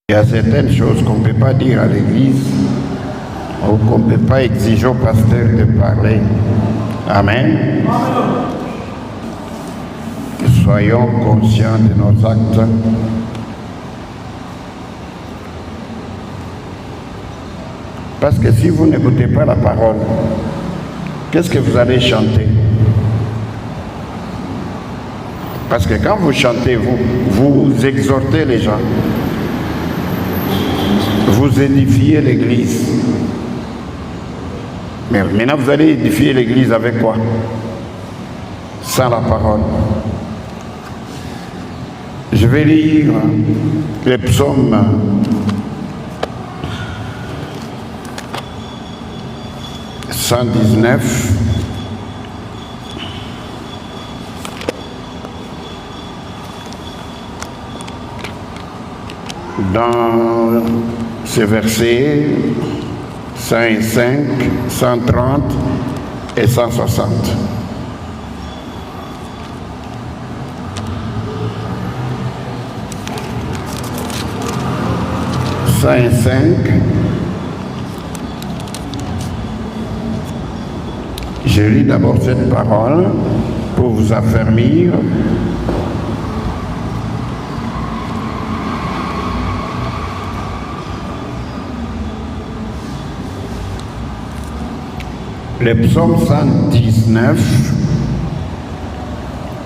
Il y a certaines choses qu'on ne peut pas dire à l'église ou qu'on ne peut pas exiger au pasteur de parler. Amen. Soyons conscients de nos actes. Parce que si vous n'écoutez pas la parole, qu'est-ce que vous allez chanter? Parce que quand vous chantez, vous exhortez les gens. Vous édifiez l'église. Mais maintenant, vous allez édifier l'église avec quoi? Sans la parole. Je vais lire les psaumes 119. Dans ces versets 105, 130 et 160. Je lis d'abord cette parole pour vous affermir. Le psaume 119,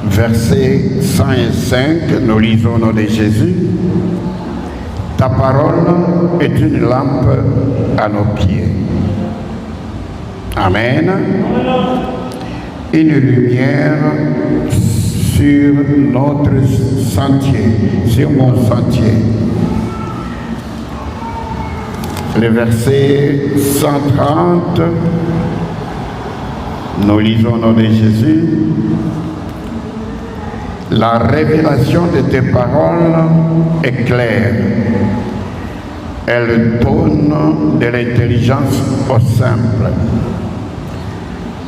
verset 105, nous lisons au nom de Jésus. Ta parole est une lampe à nos pieds. Amen. Une lumière sur notre sentier, sur mon sentier. Le verset 130, nous lisons au nom de Jésus. La révélation de tes paroles est claire. Elle donne de l'intelligence au simple.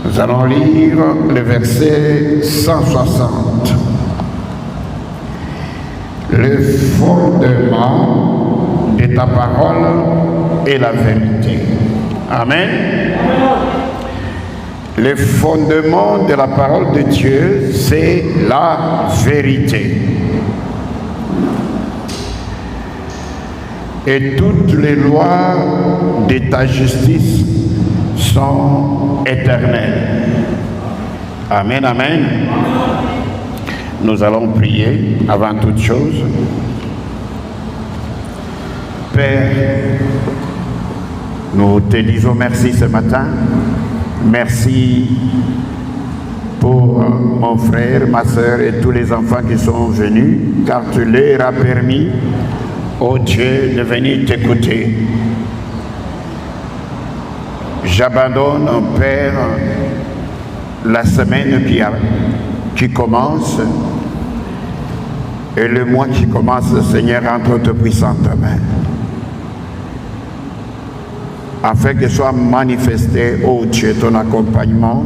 Nous allons lire le verset 160. Le fondement de ta parole est la vérité. Amen. Le fondement de la parole de Dieu, c'est la vérité. Et toutes les lois de ta justice sont éternelles. Amen, amen. Nous allons prier avant toute chose. Père, nous te disons merci ce matin. Merci pour mon frère, ma soeur et tous les enfants qui sont venus, car tu leur as permis, oh Dieu, de venir t'écouter. J'abandonne, Père, la semaine qui commence et le mois qui commence, Seigneur, entre tes puissantes mains. Afin que soit manifesté, ô Dieu, ton accompagnement,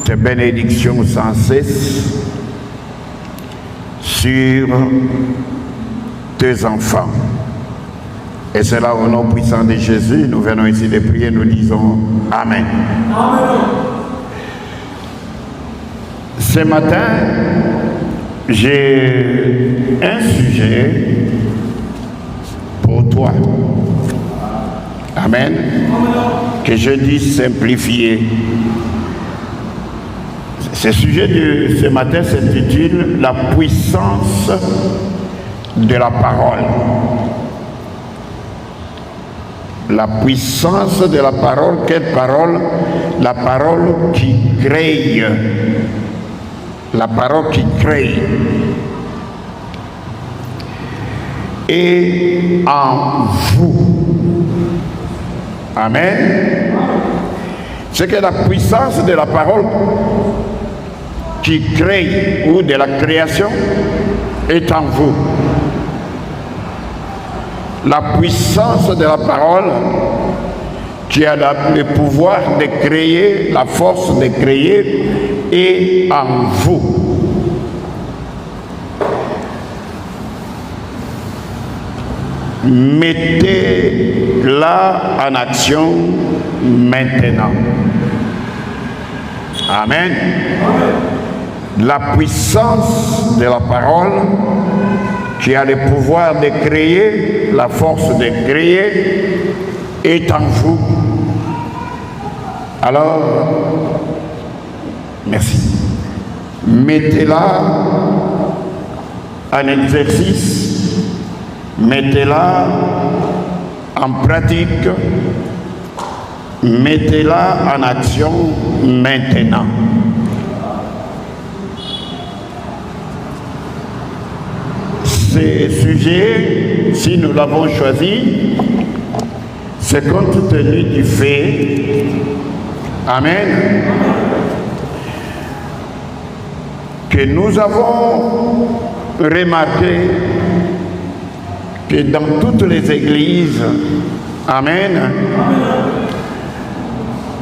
tes bénédictions sans cesse sur tes enfants. Et c'est là au nom puissant de Jésus, nous venons ici de prier, nous disons Amen. Amen. Ce matin, j'ai un sujet pour toi. Amen. Que je dis simplifié. Ce sujet de ce matin s'intitule La puissance de la parole. La puissance de la parole, quelle parole? La parole qui crée. La parole qui crée. Et en vous. Amen. C'est que la puissance de la parole qui crée ou de la création est en vous. La puissance de la parole qui a le pouvoir de créer, la force de créer est en vous. Mettez-la en action maintenant. Amen. La puissance de la parole qui a le pouvoir de créer, la force de créer, est en vous. Alors, merci. Mettez-la en exercice, mettez-la en pratique, mettez-la en action maintenant. Ce sujet, si nous l'avons choisi, c'est compte tenu du fait, amen, que nous avons remarqué que dans toutes les églises, amen,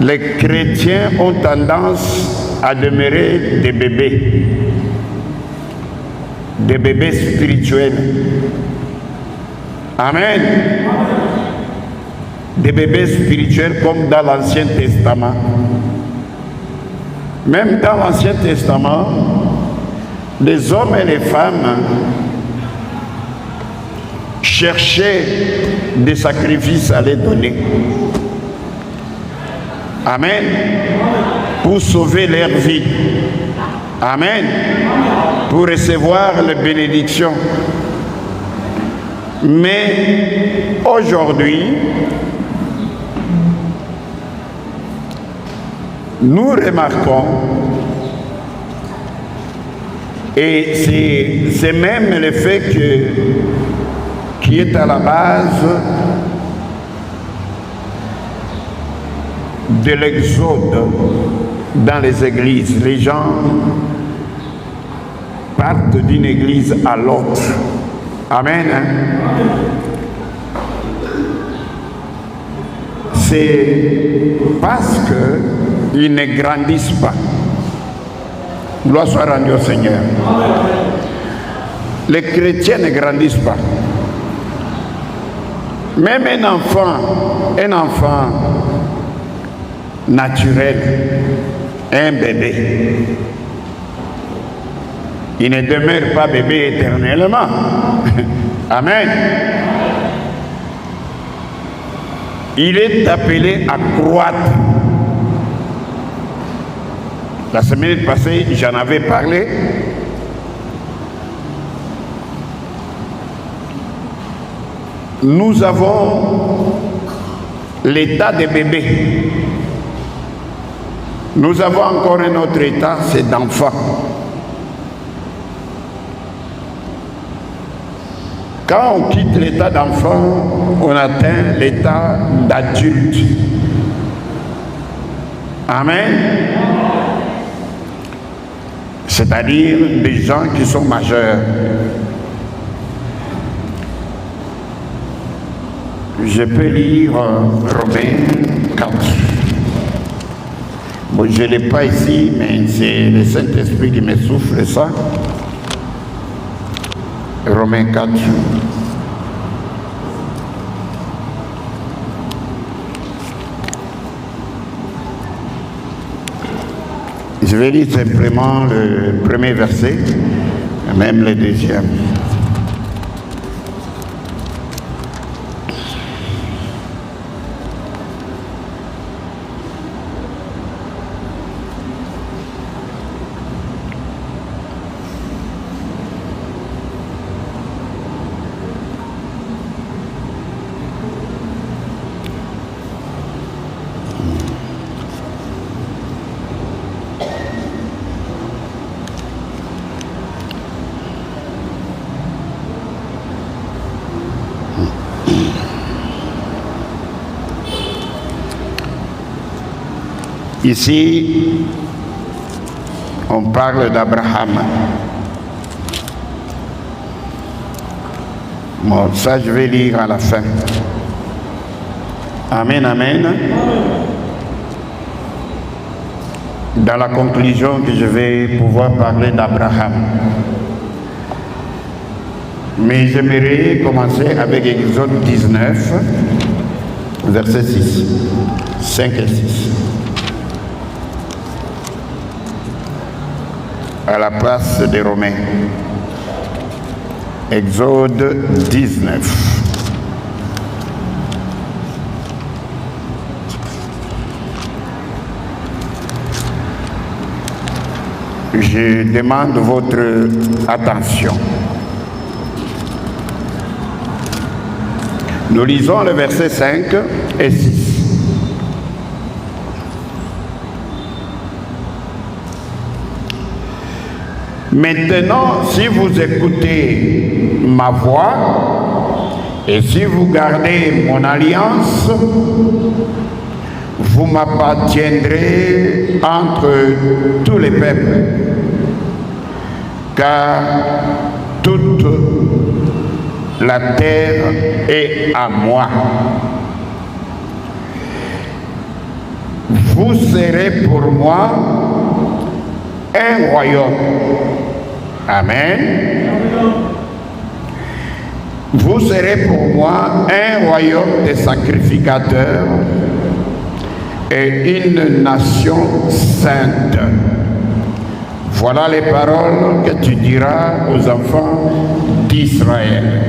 les chrétiens ont tendance à demeurer des bébés spirituels. Amen. Des bébés spirituels comme dans l'Ancien Testament. Même dans l'Ancien Testament, les hommes et les femmes cherchaient des sacrifices à les donner. Amen. Pour sauver leur vie. Amen. Pour recevoir les bénédictions. Mais aujourd'hui, nous remarquons, et c'est même le fait qui est à la base de l'exode dans les églises. Les gens partent d'une église à l'autre. Amen. C'est parce qu'ils ne grandissent pas. Gloire soit rendue au Seigneur. Les chrétiens ne grandissent pas. Même un enfant naturel, un bébé, il ne demeure pas bébé éternellement. Amen. Il est appelé à croître. La semaine passée, j'en avais parlé. Nous avons l'état des bébés. Nous avons encore un autre état, c'est d'enfant. Quand on quitte l'état d'enfant, on atteint l'état d'adulte. Amen. C'est-à-dire des gens qui sont majeurs. Je peux lire Romains 4. Bon, je ne l'ai pas ici, mais c'est le Saint-Esprit qui me souffle ça. Romains 4. Je vais lire simplement le premier verset, même le deuxième. Ici, on parle d'Abraham. Bon, ça je vais lire à la fin. Amen, amen. Dans la conclusion que je vais pouvoir parler d'Abraham. Mais j'aimerais commencer avec Exode 19, verset 6, 5 et 6. À la place des Romains. Exode 19. Je demande votre attention. Nous lisons le verset 5 et 6. Maintenant, si vous écoutez ma voix et si vous gardez mon alliance, vous m'appartiendrez entre tous les peuples, car toute la terre est à moi. Vous serez pour moi un royaume. Amen. Vous serez pour moi un royaume de sacrificateurs et une nation sainte. Voilà les paroles que tu diras aux enfants d'Israël.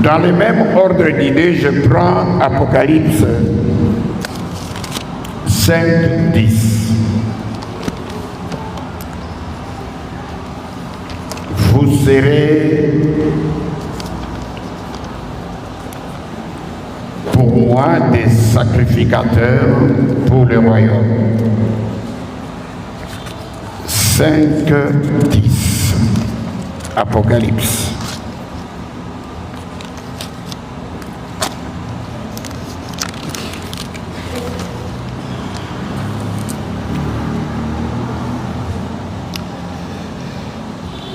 Dans le même ordre d'idées, je prends Apocalypse 5, 10. Vous serez pour moi des sacrificateurs pour le royaume. 5, 10. Apocalypse.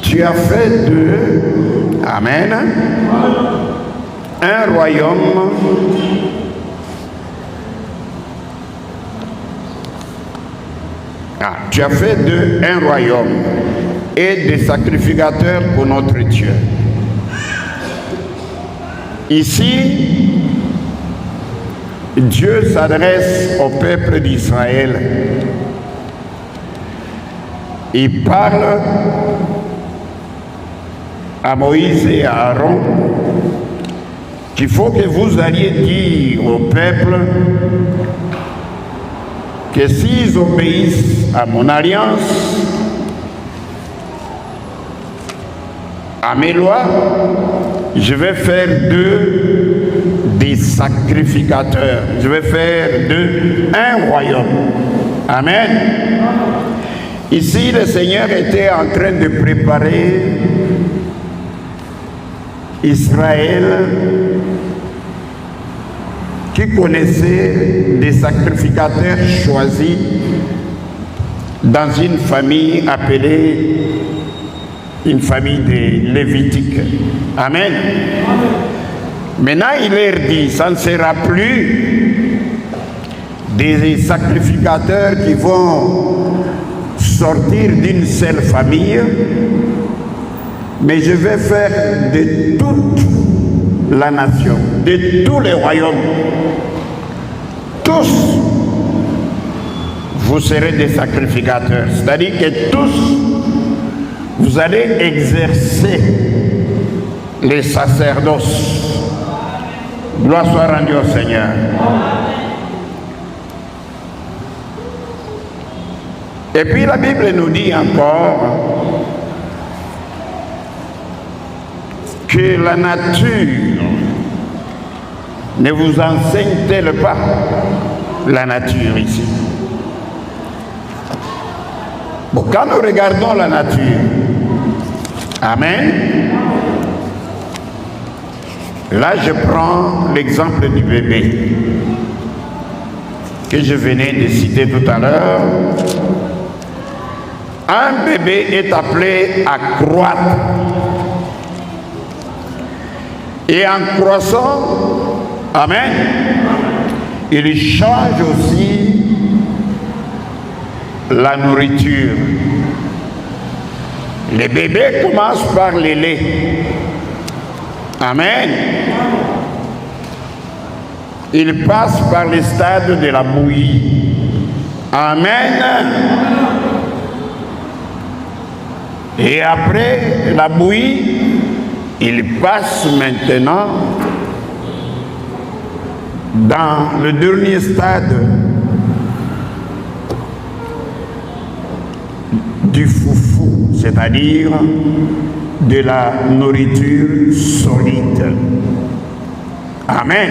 Tu as fait de, amen, un royaume tu as fait de un royaume et des sacrificateurs pour notre Dieu. Ici, Dieu s'adresse au peuple d'Israël. Il parle à Moïse et à Aaron qu'il faut que vous alliez dire au peuple que s'ils obéissent à mon alliance, à mes lois, je vais faire d'eux des sacrificateurs. Je vais faire d'eux un royaume. Amen. Ici, le Seigneur était en train de préparer Israël, qui connaissait des sacrificateurs choisis dans une famille appelée une famille des Lévitiques. Amen. Maintenant, il leur dit, ça ne sera plus des sacrificateurs qui vont sortir d'une seule famille, mais je vais faire de toute la nation, de tous les royaumes, tous, vous serez des sacrificateurs. C'est-à-dire que tous, vous allez exercer les sacerdoces. Gloire soit rendue au Seigneur. Et puis la Bible nous dit encore que la nature ne vous enseigne-t-elle pas, la nature ici. Bon, quand nous regardons la nature, amen, là je prends l'exemple du bébé que je venais de citer tout à l'heure. Un bébé est appelé à croître. Et en croissant, amen, il change aussi la nourriture. Les bébés commencent par les laits. Amen. Ils passent par les stades de la bouillie. Amen. Et après la bouillie, ils passent maintenant dans le dernier stade du foufou, c'est-à-dire de la nourriture solide. Amen.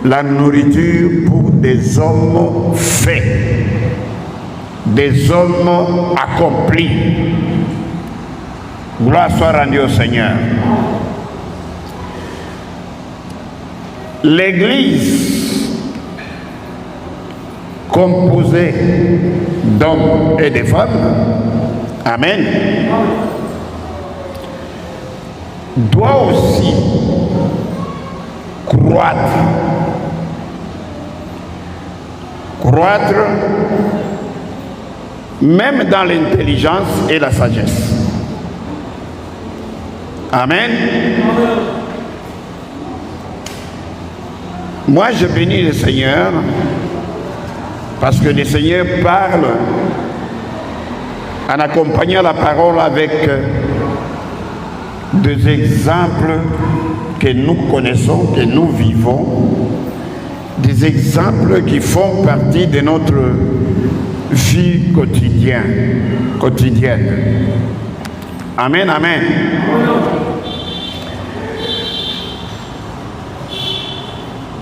La nourriture pour des hommes faits, des hommes accomplis. Gloire soit rendue au Seigneur. L'Église, composée d'hommes et de femmes, amen, doit aussi croître même dans l'intelligence et la sagesse. Amen. Moi, je bénis le Seigneur parce que le Seigneur parle en accompagnant la parole avec des exemples que nous connaissons, que nous vivons, des exemples qui font partie de notre vie quotidienne. Amen, amen.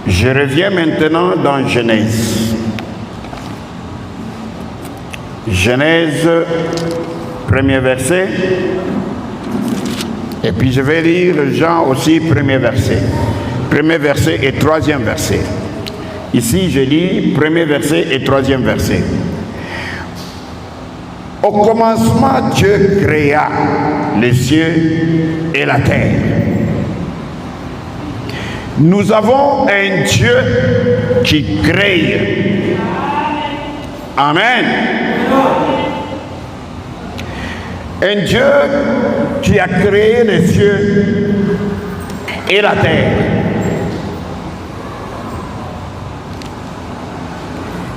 Je reviens maintenant dans Genèse. Genèse, premier verset. Et puis je vais lire Jean aussi, premier verset. Premier verset et troisième verset. Ici, je lis premier verset et troisième verset. Au commencement, Dieu créa les cieux et la terre. Nous avons un Dieu qui crée. Amen. Un Dieu qui a créé les cieux et la terre.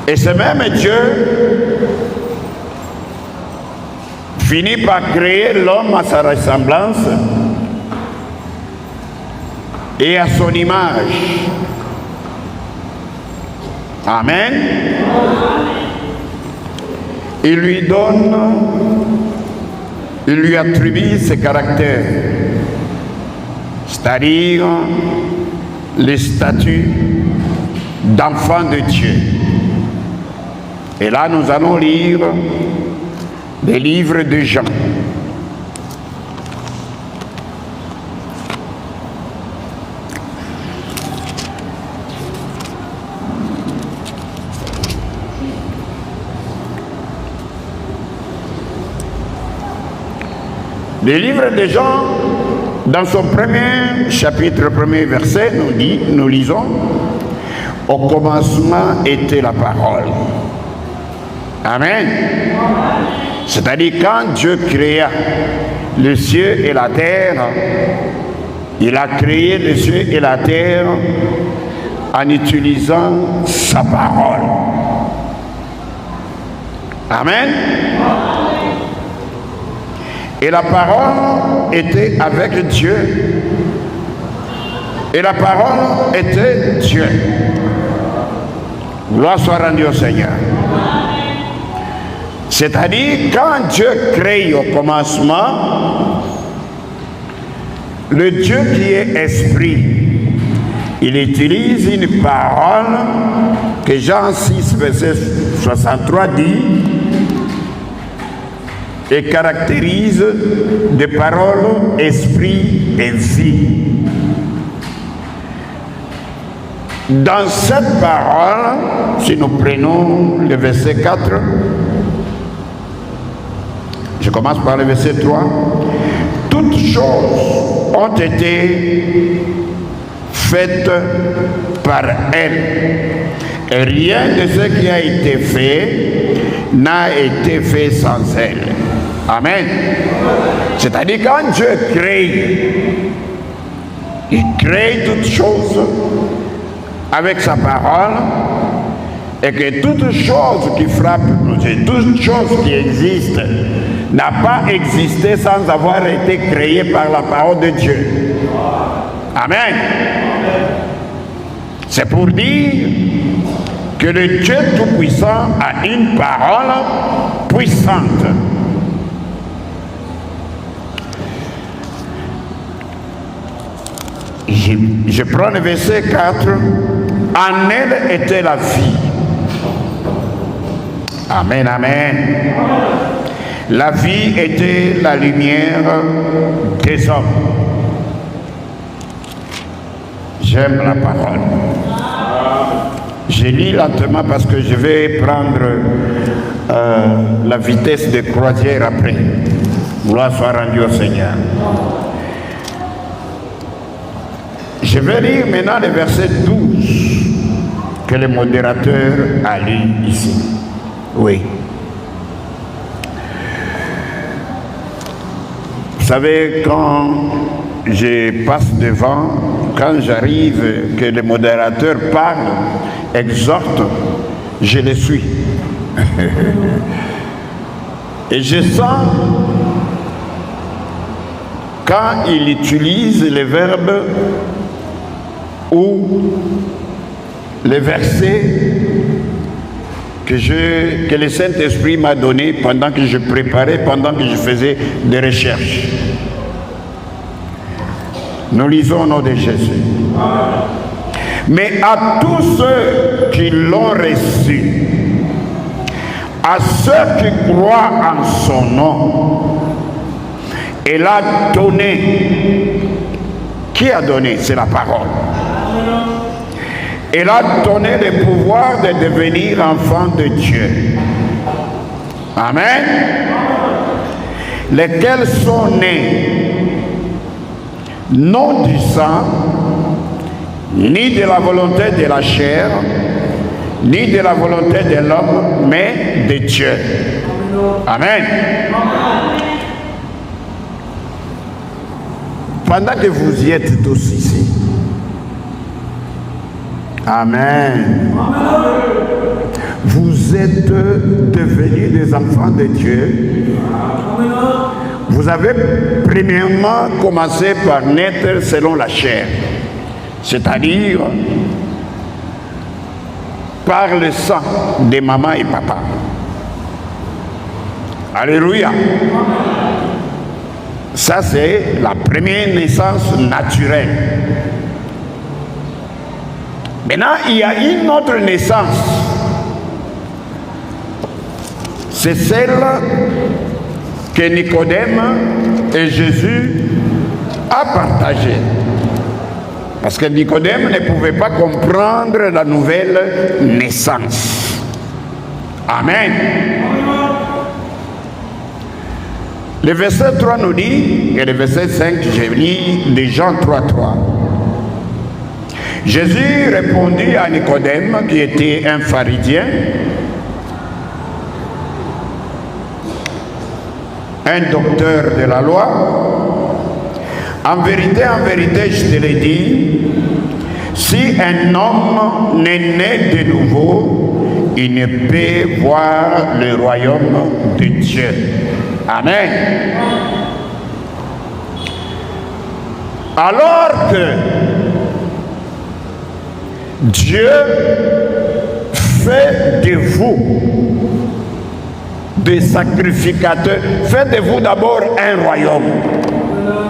Et ce même Dieu finit par créer l'homme à sa ressemblance et à son image. Amen. Il lui attribue ses caractères, c'est-à-dire les statuts d'enfant de Dieu. Et là, nous allons lire des livres de Jean. Le livre de Jean, dans son premier chapitre, premier verset, nous lisons, « Au commencement était la parole. » Amen. C'est-à-dire quand Dieu créa le ciel et la terre, il a créé le ciel et la terre en utilisant sa parole. Amen. Et la parole était avec Dieu. Et la parole était Dieu. Gloire soit rendue au Seigneur. C'est-à-dire, quand Dieu crée au commencement, le Dieu qui est esprit, il utilise une parole que Jean 6, verset 63 dit et caractérise des paroles esprit et vie. Dans cette parole, si nous prenons le verset 4, je commence par le verset 3. Toutes choses ont été faites par elle. Et rien de ce qui a été fait n'a été fait sans elle. Amen. C'est-à-dire quand Dieu crée, il crée toutes choses avec sa parole, et que toute chose qui frappe nos yeux, toute chose qui existe, n'a pas existé sans avoir été créée par la parole de Dieu. Amen. C'est pour dire que le Dieu Tout-Puissant a une parole puissante. Je prends le verset 4. En elle était la vie. Amen, amen. La vie était la lumière des hommes. J'aime la parole. Je lis lentement parce que je vais prendre la vitesse de croisière après. Gloire soit rendue au Seigneur. Je vais lire maintenant le verset 12 que le modérateur a lu ici. Oui. Vous savez, quand je passe devant, quand j'arrive, que le modérateur parle, exhorte, je le suis. Et je sens, quand il utilise les verbes ou les versets que le Saint-Esprit m'a donné pendant que je préparais, pendant que je faisais des recherches. Nous lisons au nom de Jésus. Mais à tous ceux qui l'ont reçu, à ceux qui croient en son nom, il a donné. Qui a donné? C'est la parole. Il a donné le pouvoir de devenir enfant de Dieu. Amen. Lesquels sont nés non du sang, ni de la volonté de la chair, ni de la volonté de l'homme, mais de Dieu. Amen. Pendant que vous y êtes tous ici, amen. Vous êtes devenus des enfants de Dieu. Vous avez premièrement commencé par naître selon la chair, c'est-à-dire par le sang de maman et papa. Alléluia. Ça, c'est la première naissance naturelle. Maintenant, il y a une autre naissance. C'est celle que Nicodème et Jésus a partagée. Parce que Nicodème ne pouvait pas comprendre la nouvelle naissance. Amen. Le verset 3 nous dit, et le verset 5, je lis de Jean 3:3. Jésus répondit à Nicodème, qui était un pharisien, un docteur de la loi. En vérité, je te le dis, si un homme n'est né de nouveau, il ne peut voir le royaume de Dieu. Amen. Alors que Dieu fait de vous des sacrificateurs, fait de vous d'abord un royaume.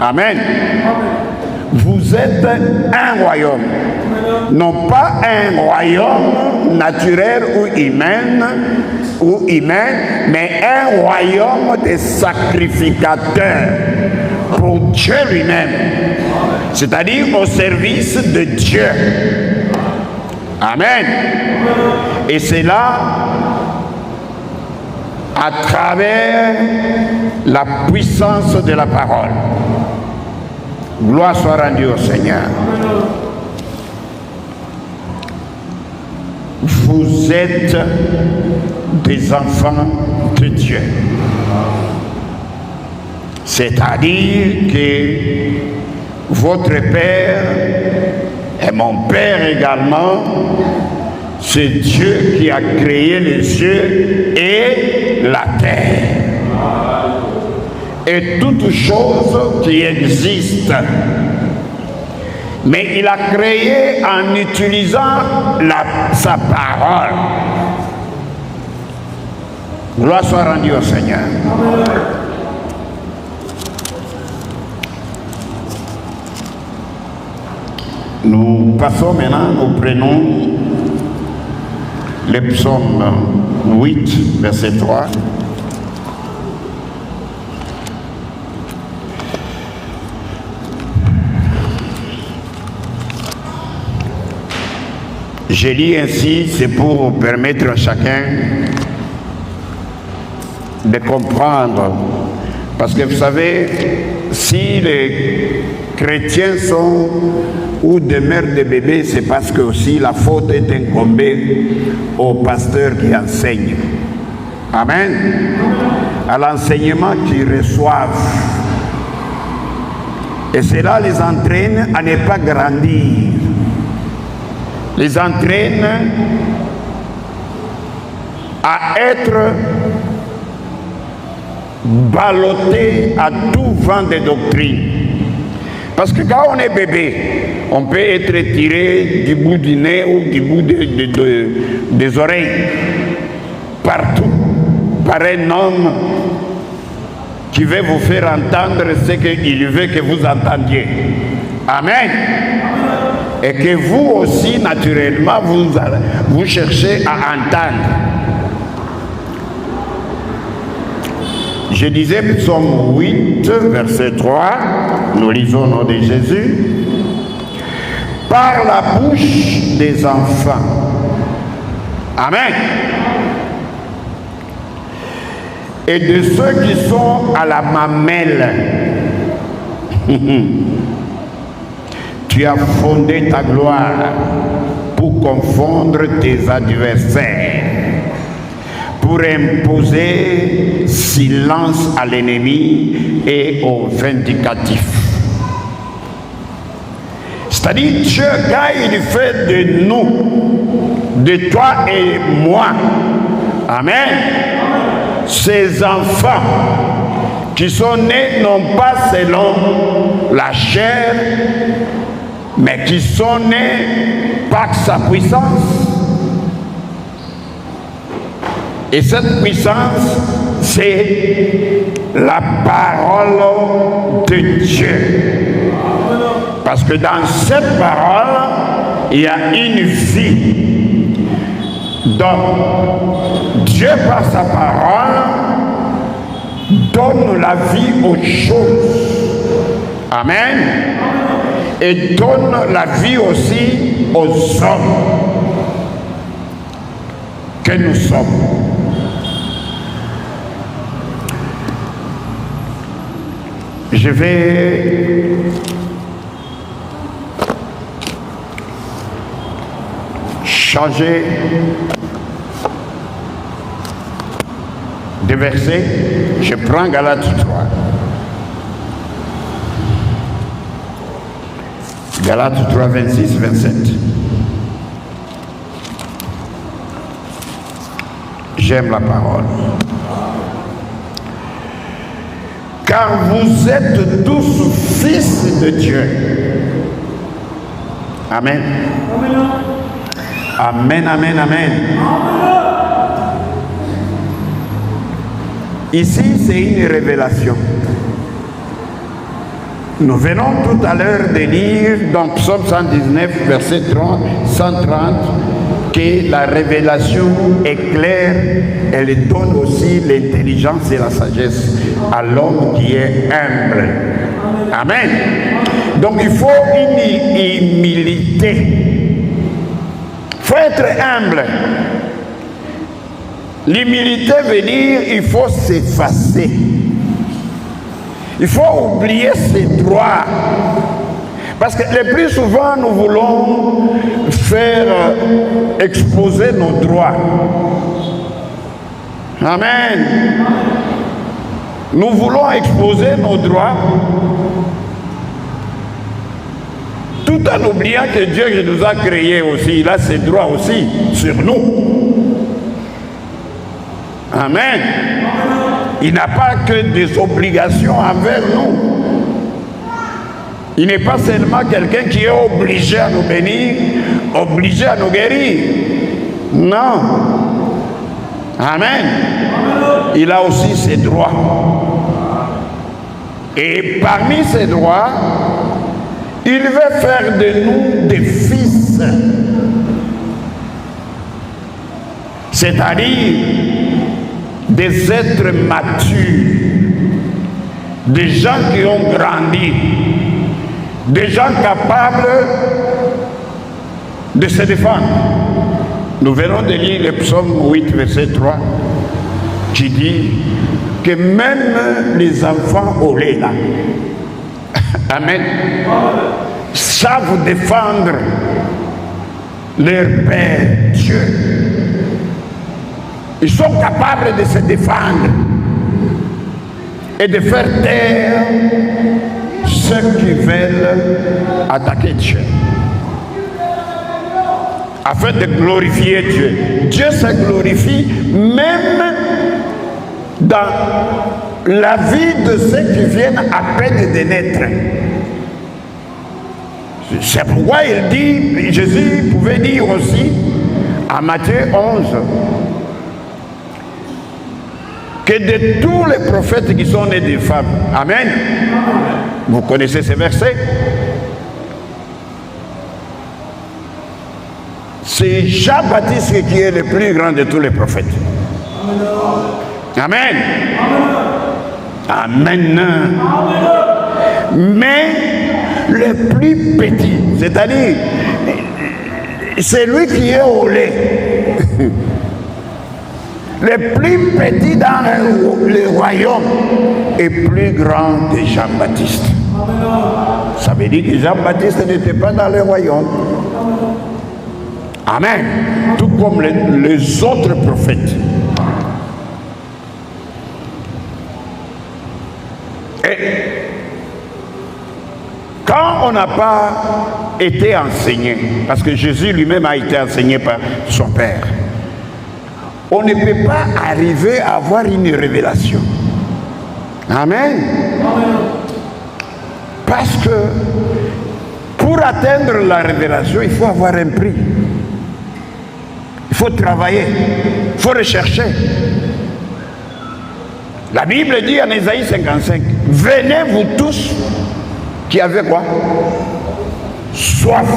Amen. Vous êtes un royaume. Non pas un royaume naturel ou humain, mais un royaume de sacrificateurs pour Dieu lui-même. C'est-à-dire au service de Dieu. Amen. Et c'est là, à travers la puissance de la parole. Gloire soit rendue au Seigneur. Vous êtes des enfants de Dieu. C'est-à-dire que votre Père et mon Père également, c'est Dieu qui a créé les cieux et la terre. Et toutes choses qui existent. Mais il a créé en utilisant sa parole. Gloire soit rendue au Seigneur. Nous passons maintenant, nous prenons le psaume 8, verset 3. Je lis ainsi, c'est pour permettre à chacun de comprendre. Parce que vous savez, si les chrétiens sont ou demeurent des bébés, c'est parce que aussi la faute est incombée aux pasteurs qui enseignent. Amen. À l'enseignement qu'ils reçoivent. Et cela les entraîne à ne pas grandir. Les entraîne à être ballottés à tout vent de doctrine. Parce que quand on est bébé, on peut être tiré du bout du nez ou du bout des oreilles, partout, par un homme qui veut vous faire entendre ce qu'il veut que vous entendiez. Amen. Et que vous aussi, naturellement, vous cherchez à entendre. Je disais psaume 8, verset 3, nous lisons au nom de Jésus. Par la bouche des enfants. Amen. Et de ceux qui sont à la mamelle. Tu as fondé ta gloire pour confondre tes adversaires, pour imposer silence à l'ennemi et aux vindicatifs. C'est-à-dire, Dieu, quand il fait de nous, de toi et moi, amen, ces enfants qui sont nés non pas selon la chair, mais qui sont nés par sa puissance. Et cette puissance, c'est la parole de Dieu. Parce que dans cette parole, il y a une vie. Donc, Dieu par sa parole donne la vie aux choses. Amen. Et donne la vie aussi aux hommes que nous sommes. Je vais changer de verset. Je prends Galates 3. Galates 3, 26, 27. J'aime la parole. Car vous êtes tous fils de Dieu. Amen. Amen, amen, amen. Ici, c'est une révélation. Nous venons tout à l'heure de lire dans Psaume 119, verset 130, que la révélation est claire, elle donne aussi l'intelligence et la sagesse à l'homme qui est humble. Amen. Donc il faut une humilité. Il faut être humble. L'humilité veut dire qu'il faut s'effacer. Il faut oublier ses droits. Parce que le plus souvent, nous voulons faire exposer nos droits. Amen. Nous voulons exposer nos droits tout en oubliant que Dieu qui nous a créés aussi, il a ses droits aussi sur nous. Amen. Il n'a pas que des obligations envers nous. Il n'est pas seulement quelqu'un qui est obligé à nous bénir, obligé à nous guérir. Non. Amen. Il a aussi ses droits. Et parmi ses droits, il veut faire de nous des fils. C'est-à-dire des êtres matures, des gens qui ont grandi, des gens capables de se défendre. Nous venons de lire le psaume 8, verset 3, qui dit que même les enfants au lait là, amen, savent défendre leur Père Dieu. Ils sont capables de se défendre et de faire taire ceux qui veulent attaquer Dieu, afin de glorifier Dieu. Dieu se glorifie même dans la vie de ceux qui viennent après de naître. C'est pourquoi il dit, Jésus pouvait dire aussi à Matthieu 11, que de tous les prophètes qui sont nés des femmes, amen, vous connaissez ces versets, c'est Jean-Baptiste qui est le plus grand de tous les prophètes. Amen. Amen. Mais le plus petit, c'est-à-dire c'est lui qui est au lait, le plus petit dans le royaume est plus grand que Jean-Baptiste. Ça veut dire que Jean-Baptiste n'était pas dans le royaume. Amen. Tout comme les autres prophètes. Et quand on n'a pas été enseigné, parce que Jésus lui-même a été enseigné par son Père, on ne peut pas arriver à avoir une révélation. Amen. Parce que pour atteindre la révélation, il faut avoir un prix. Il faut travailler, il faut rechercher. La Bible dit en Ésaïe 55, venez vous tous qui avez quoi? Soif.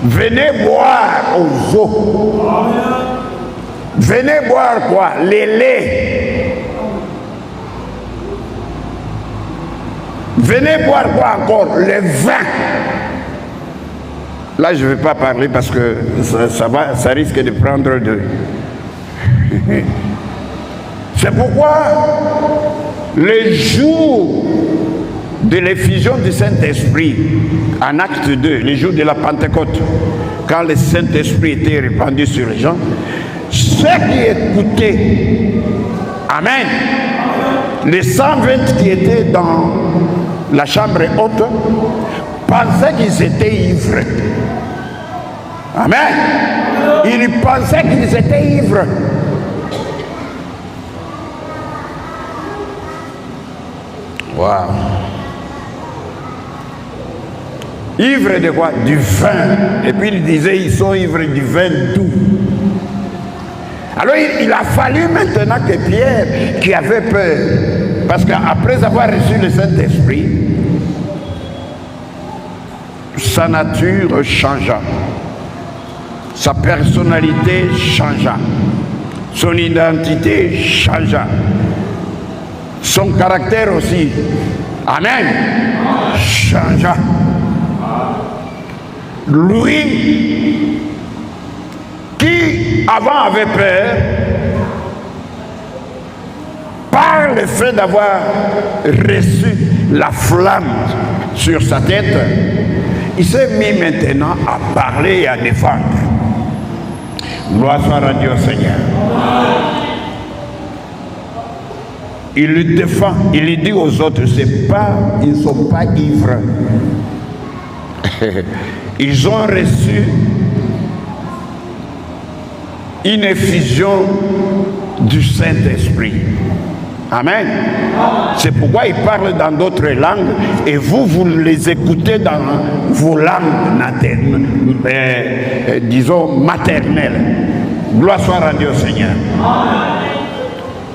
Venez boire aux eaux. Venez boire quoi? Les laits. Venez boire quoi encore? Le vin. Là, je ne vais pas parler parce que ça risque de prendre de... C'est pourquoi le jour de l'effusion du Saint-Esprit, en acte 2, le jour de la Pentecôte, quand le Saint-Esprit était répandu sur les gens, ceux qui écoutaient, amen, les 120 qui étaient dans la chambre haute, pensaient qu'ils étaient ivres. Amen. Ils pensaient qu'ils étaient ivres. Wow. Ivres de quoi? Du vin. Et puis il disait, ils sont ivres du vin doux. Alors il a fallu maintenant que Pierre, qui avait peur, parce qu'après avoir reçu le Saint-Esprit, sa nature changea, sa personnalité changea, son identité changea, son caractère aussi, amen, changea. Lui, qui avant avait peur, par le fait d'avoir reçu la flamme sur sa tête, il s'est mis maintenant à parler et à défendre. Gloire soit rendue au Seigneur. il le défend, il lui dit aux autres, ils ne sont pas ivres. Ils ont reçu une effusion du Saint-Esprit. Amen. C'est pourquoi ils parlent dans d'autres langues et vous les écoutez dans vos langues maternelles. Gloire soit rendue au Seigneur.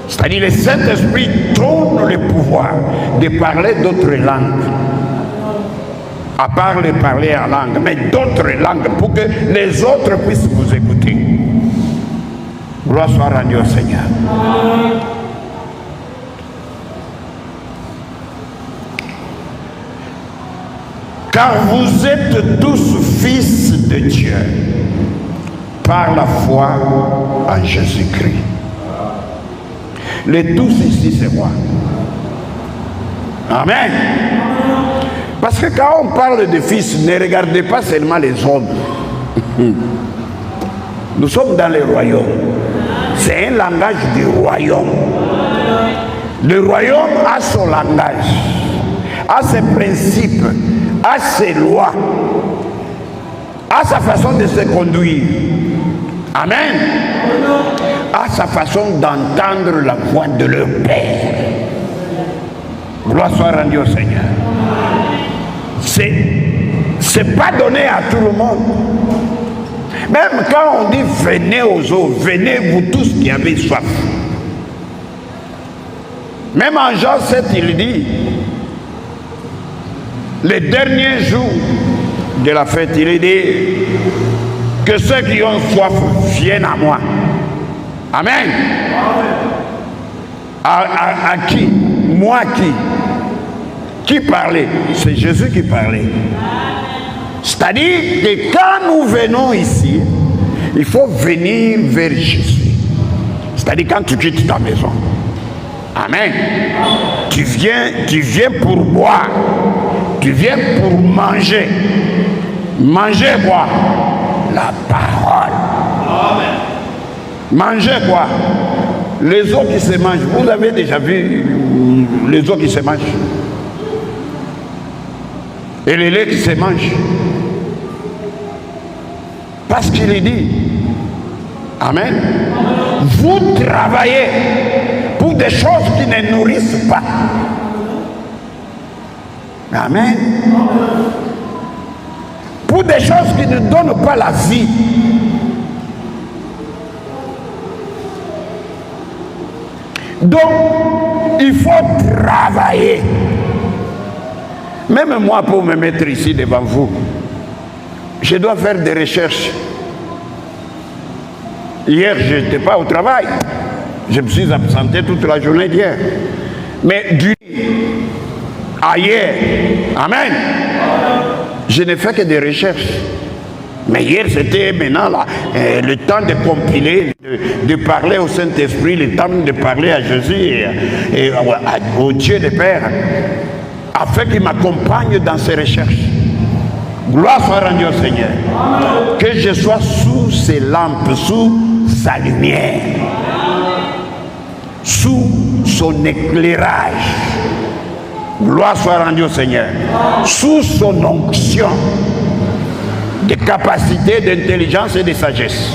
C'est-à-dire le Saint-Esprit donne le pouvoir de parler d'autres langues. À part les parler en langue, mais d'autres langues pour que les autres puissent vous écouter. Gloire soit rendue au Seigneur. Car vous êtes tous fils de Dieu par la foi en Jésus-Christ. Les tous ici, c'est moi. Amen. Parce que quand on parle de fils, ne regardez pas seulement les hommes. Nous sommes dans le royaume. C'est un langage du royaume. Le royaume a son langage, a ses principes, a ses lois, a sa façon de se conduire. Amen. A sa façon d'entendre la voix de leur Père. Gloire soit rendue au Seigneur. C'est pas donné à tout le monde. Même quand on dit venez aux eaux, venez vous tous qui avez soif. Même en Jean 7, il dit, les derniers jours de la fête, il dit que ceux qui ont soif viennent à moi. Amen. À qui? Moi qui? Qui parlait? C'est Jésus qui parlait. C'est-à-dire que quand nous venons ici, il faut venir vers Jésus. C'est-à-dire quand tu quittes ta maison. Amen. Tu viens pour boire. Tu viens pour manger. Manger quoi? La parole. Amen. Manger quoi? Les os qui se mangent. Vous avez déjà vu les os qui se mangent? Et les laits qui se mangent. Parce qu'il est dit, amen, vous travaillez pour des choses qui ne nourrissent pas. Amen. Pour des choses qui ne donnent pas la vie. Donc, il faut travailler. Même moi, pour me mettre ici devant vous, je dois faire des recherches. Hier, je n'étais pas au travail. Je me suis absenté toute la journée d'hier. Mais à hier, amen, je n'ai fait que des recherches. Mais hier, c'était maintenant là, le temps de compiler, de parler au Saint-Esprit, le temps de parler à Jésus et au Dieu de Père, afin qu'il m'accompagne dans ses recherches. Gloire soit rendue au Seigneur. Que je sois sous ses lampes, sous sa lumière, sous son éclairage. Gloire soit rendue au Seigneur. Sous son onction de capacité, d'intelligence et de sagesse.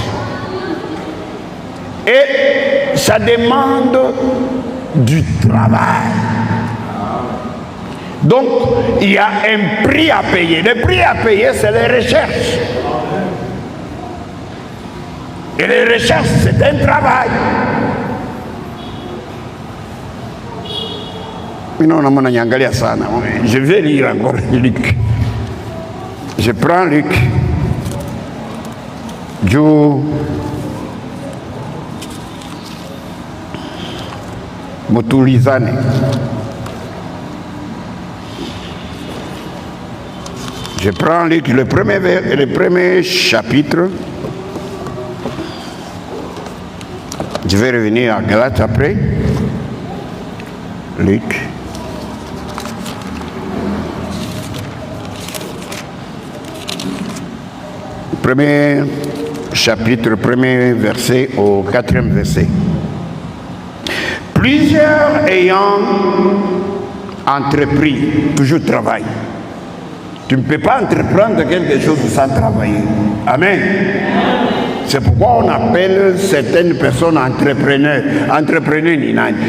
Et ça demande du travail. Donc, il y a un prix à payer. Le prix à payer, c'est les recherches. Et les recherches, c'est un travail. Je vais lire encore Luc. Je prends Luc. Joe Motulizane. Je prends Luc, le premier chapitre. Je vais revenir à Galates après. Luc. Premier chapitre, premier verset au 4e verset. Plusieurs ayant entrepris, toujours travail. Tu ne peux pas entreprendre quelque chose sans travailler. Amen. C'est pourquoi on appelle certaines personnes entrepreneurs. Entrepreneurs,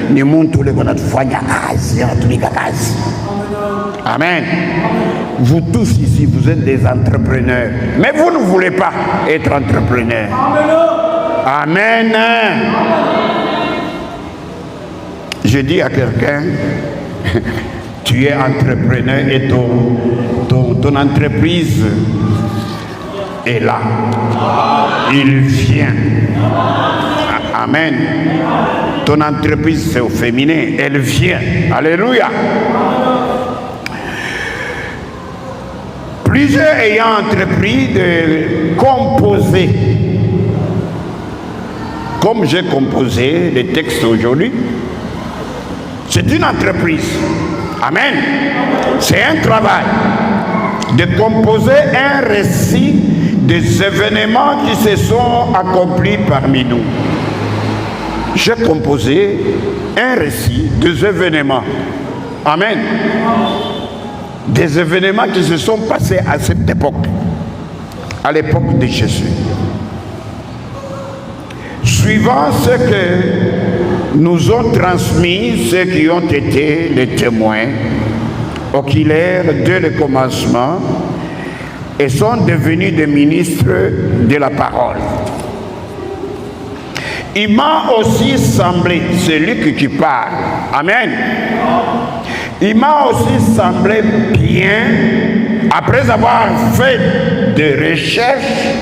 ni monde tous les qu'on a Amen. Vous tous ici, vous êtes des entrepreneurs. Mais vous ne voulez pas être entrepreneurs. Amen. Je dis à quelqu'un, tu es entrepreneur et ton entreprise est là. Il vient. Amen. Ton entreprise, c'est au féminin. Elle vient. Alléluia. Plusieurs ayant entrepris de composer, comme j'ai composé les textes aujourd'hui, c'est une entreprise. Amen. C'est un travail de composer un récit des événements qui se sont accomplis parmi nous. J'ai composé un récit des événements. Amen. Des événements qui se sont passés à cette époque, à l'époque de Jésus. Suivant ce que nous ont transmis ceux qui ont été les témoins oculaires dès le commencement et sont devenus des ministres de la parole. Il m'a aussi semblé, celui qui parle, amen, il m'a aussi semblé bien, après avoir fait des recherches,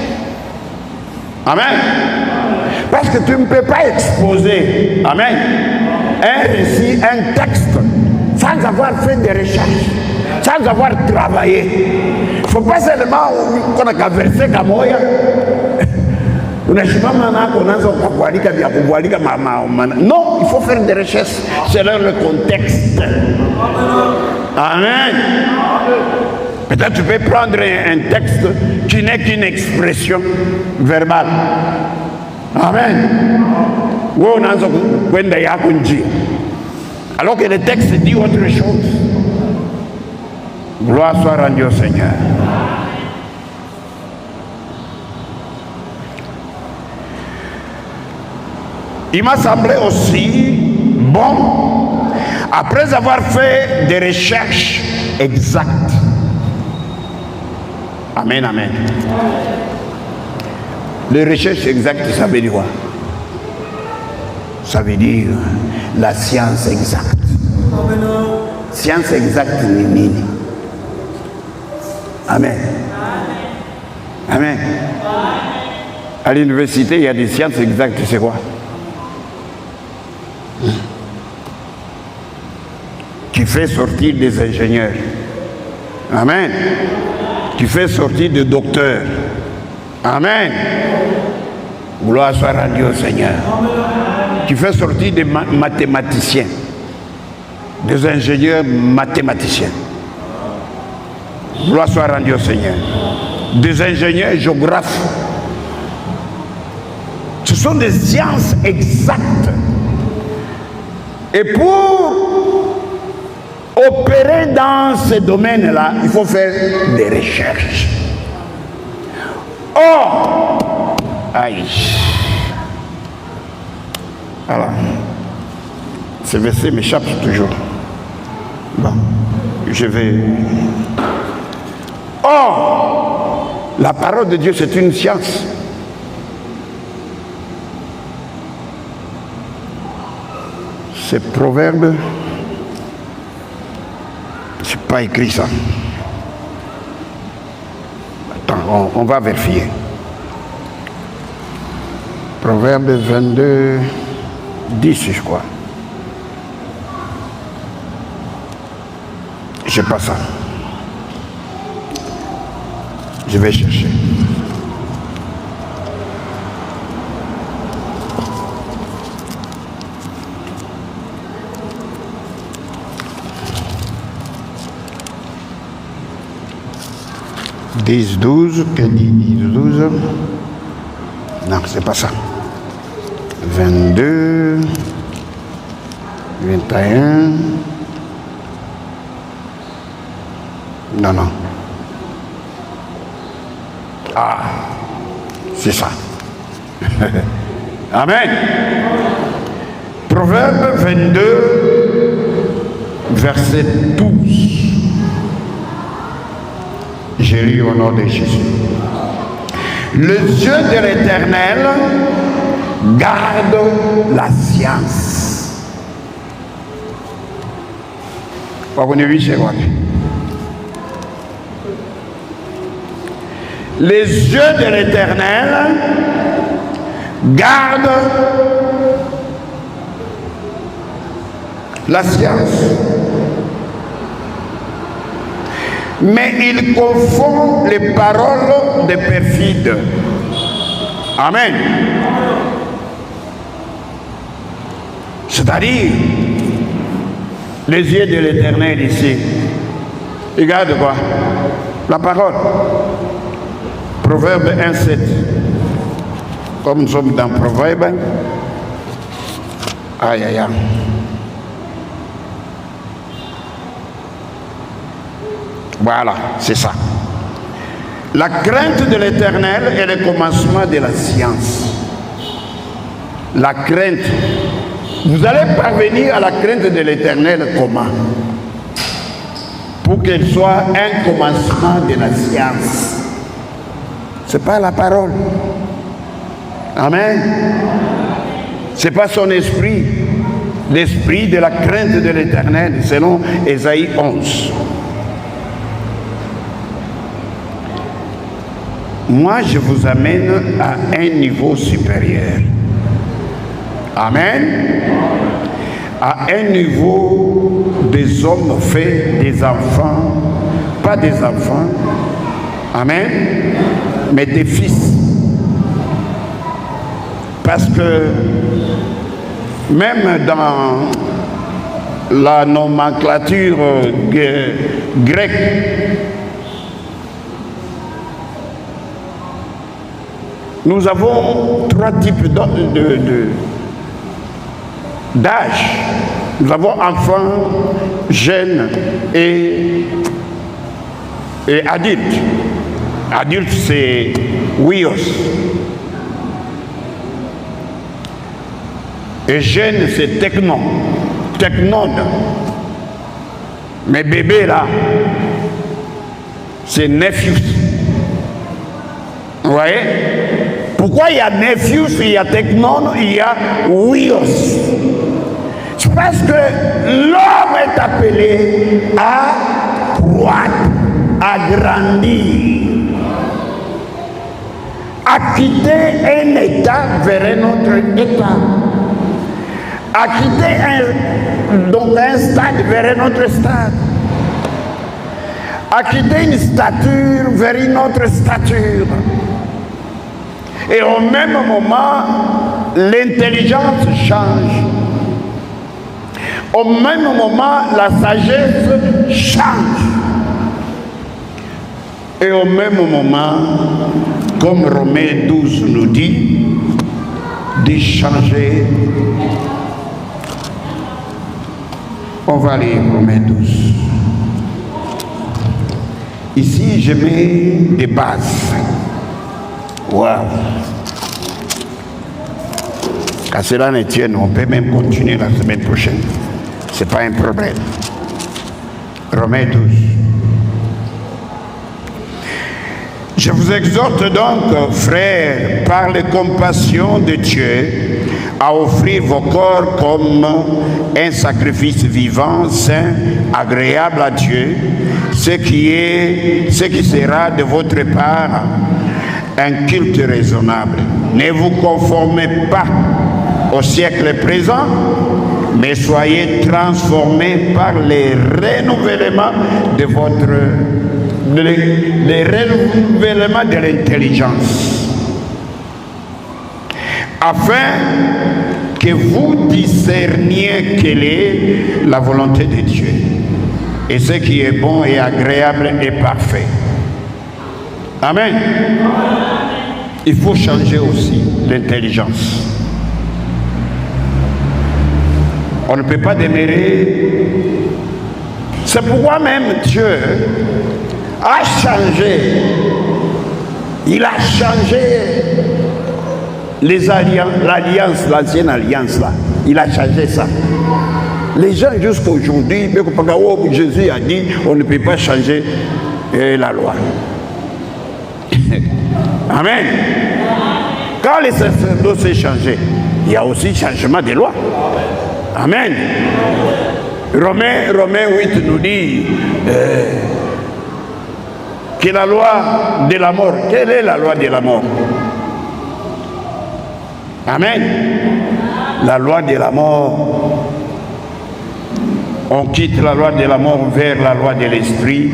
amen, parce que tu ne peux pas exposer, amen, un récit, un texte, sans avoir fait des recherches, sans avoir travaillé. Il ne faut pas seulement qu'on a versé comme moi. Non, il faut faire des recherches selon le contexte. Amen. Peut-être tu peux prendre un texte qui n'est qu'une expression verbale. Amen. Alors que le texte dit autre chose. Gloire soit rendue au Seigneur. Il m'a semblé aussi bon, après avoir fait des recherches exactes. Amen, amen. Les recherches exactes, ça veut dire quoi? Ça veut dire la science exacte. Science exacte, nini. Amen. Amen. À l'université, il y a des sciences exactes, c'est quoi? Qui fait sortir des ingénieurs. Amen. Qui fait sortir des docteurs. Amen. Gloire soit rendue au Seigneur. Qui fait sortir des mathématiciens. Des ingénieurs mathématiciens. Gloire soit rendue au Seigneur. Des ingénieurs géographes. Ce sont des sciences exactes. Et pour opérer dans ce domaine-là, il faut faire des recherches. Or, aïe. Voilà. Ce verset m'échappe toujours. Bon, je vais... Or, la parole de Dieu, c'est une science. C'est Proverbe. C'est pas écrit ça. Attends, on va vérifier. Proverbe 22, 10, je crois. Je sais pas ça. Je vais chercher. « 10, 12, que dit 10, 12 ? Non, c'est pas ça. 22... 21. Non, non. Ah, c'est ça. Amen. Proverbe 22, verset 12. J'ai lu au nom de Jésus. Le Dieu de l'Éternel garde la science. Les yeux de l'Éternel gardent la science, mais il confond les paroles des perfides. Amen. C'est-à-dire, les yeux de l'Éternel ici, ils gardent quoi? La parole. Proverbe 1,7. Comme nous sommes dans Proverbe, aïe aïe aïe. Voilà, c'est ça. La crainte de l'Éternel est le commencement de la science. La crainte. Vous allez parvenir à la crainte de l'Éternel comment? Pour qu'elle soit un commencement de la science. Ce n'est pas la parole. Amen. Ce n'est pas son esprit. L'esprit de la crainte de l'Éternel, selon Ésaïe 11. Moi, je vous amène à un niveau supérieur. Amen. À un niveau des hommes faits, des enfants, pas des enfants. Amen. Mais des fils. Parce que même dans la nomenclature grecque, nous avons trois types d'âge. Nous avons enfants, jeunes et adultes. Adulte, c'est wios. Et jeune, c'est technon. Technone. Mais bébé, là, c'est nephews. Vous voyez? Pourquoi il y a nephews, il y a technon, il y a wios? C'est parce que l'homme est appelé à croître, à grandir, à quitter un état vers un autre état, à quitter un stade vers un autre stade, à quitter une stature vers une autre stature. Et au même moment, l'intelligence change. Au même moment, la sagesse change. Et au même moment, comme Romains 12 nous dit, de changer. On va lire Romains 12. Ici, je mets des bases. Waouh! Qu'à cela ne tienne, on peut même continuer la semaine prochaine. Ce n'est pas un problème. Romains 12. Je vous exhorte donc, frères, par les compassions de Dieu, à offrir vos corps comme un sacrifice vivant, saint, agréable à Dieu, ce qui sera de votre part un culte raisonnable. Ne vous conformez pas au siècle présent, mais soyez transformés par les renouvellements de de l'intelligence, afin que vous discerniez quelle est la volonté de Dieu et ce qui est bon et agréable et parfait. Amen. Il faut changer aussi l'intelligence. On ne peut pas demeurer. C'est pourquoi même Dieu a changé. Il a changé l'alliance, l'ancienne alliance là. Il a changé ça. Les gens jusqu'à aujourd'hui, Jésus a dit, on ne peut pas changer la loi. Amen. Quand les sacerdotes s'est changé, il y a aussi changement des lois. Amen. Romains 8 nous dit que la loi de la mort, quelle est la loi de la mort? Amen. La loi de la mort. On quitte la loi de la mort vers la loi de l'esprit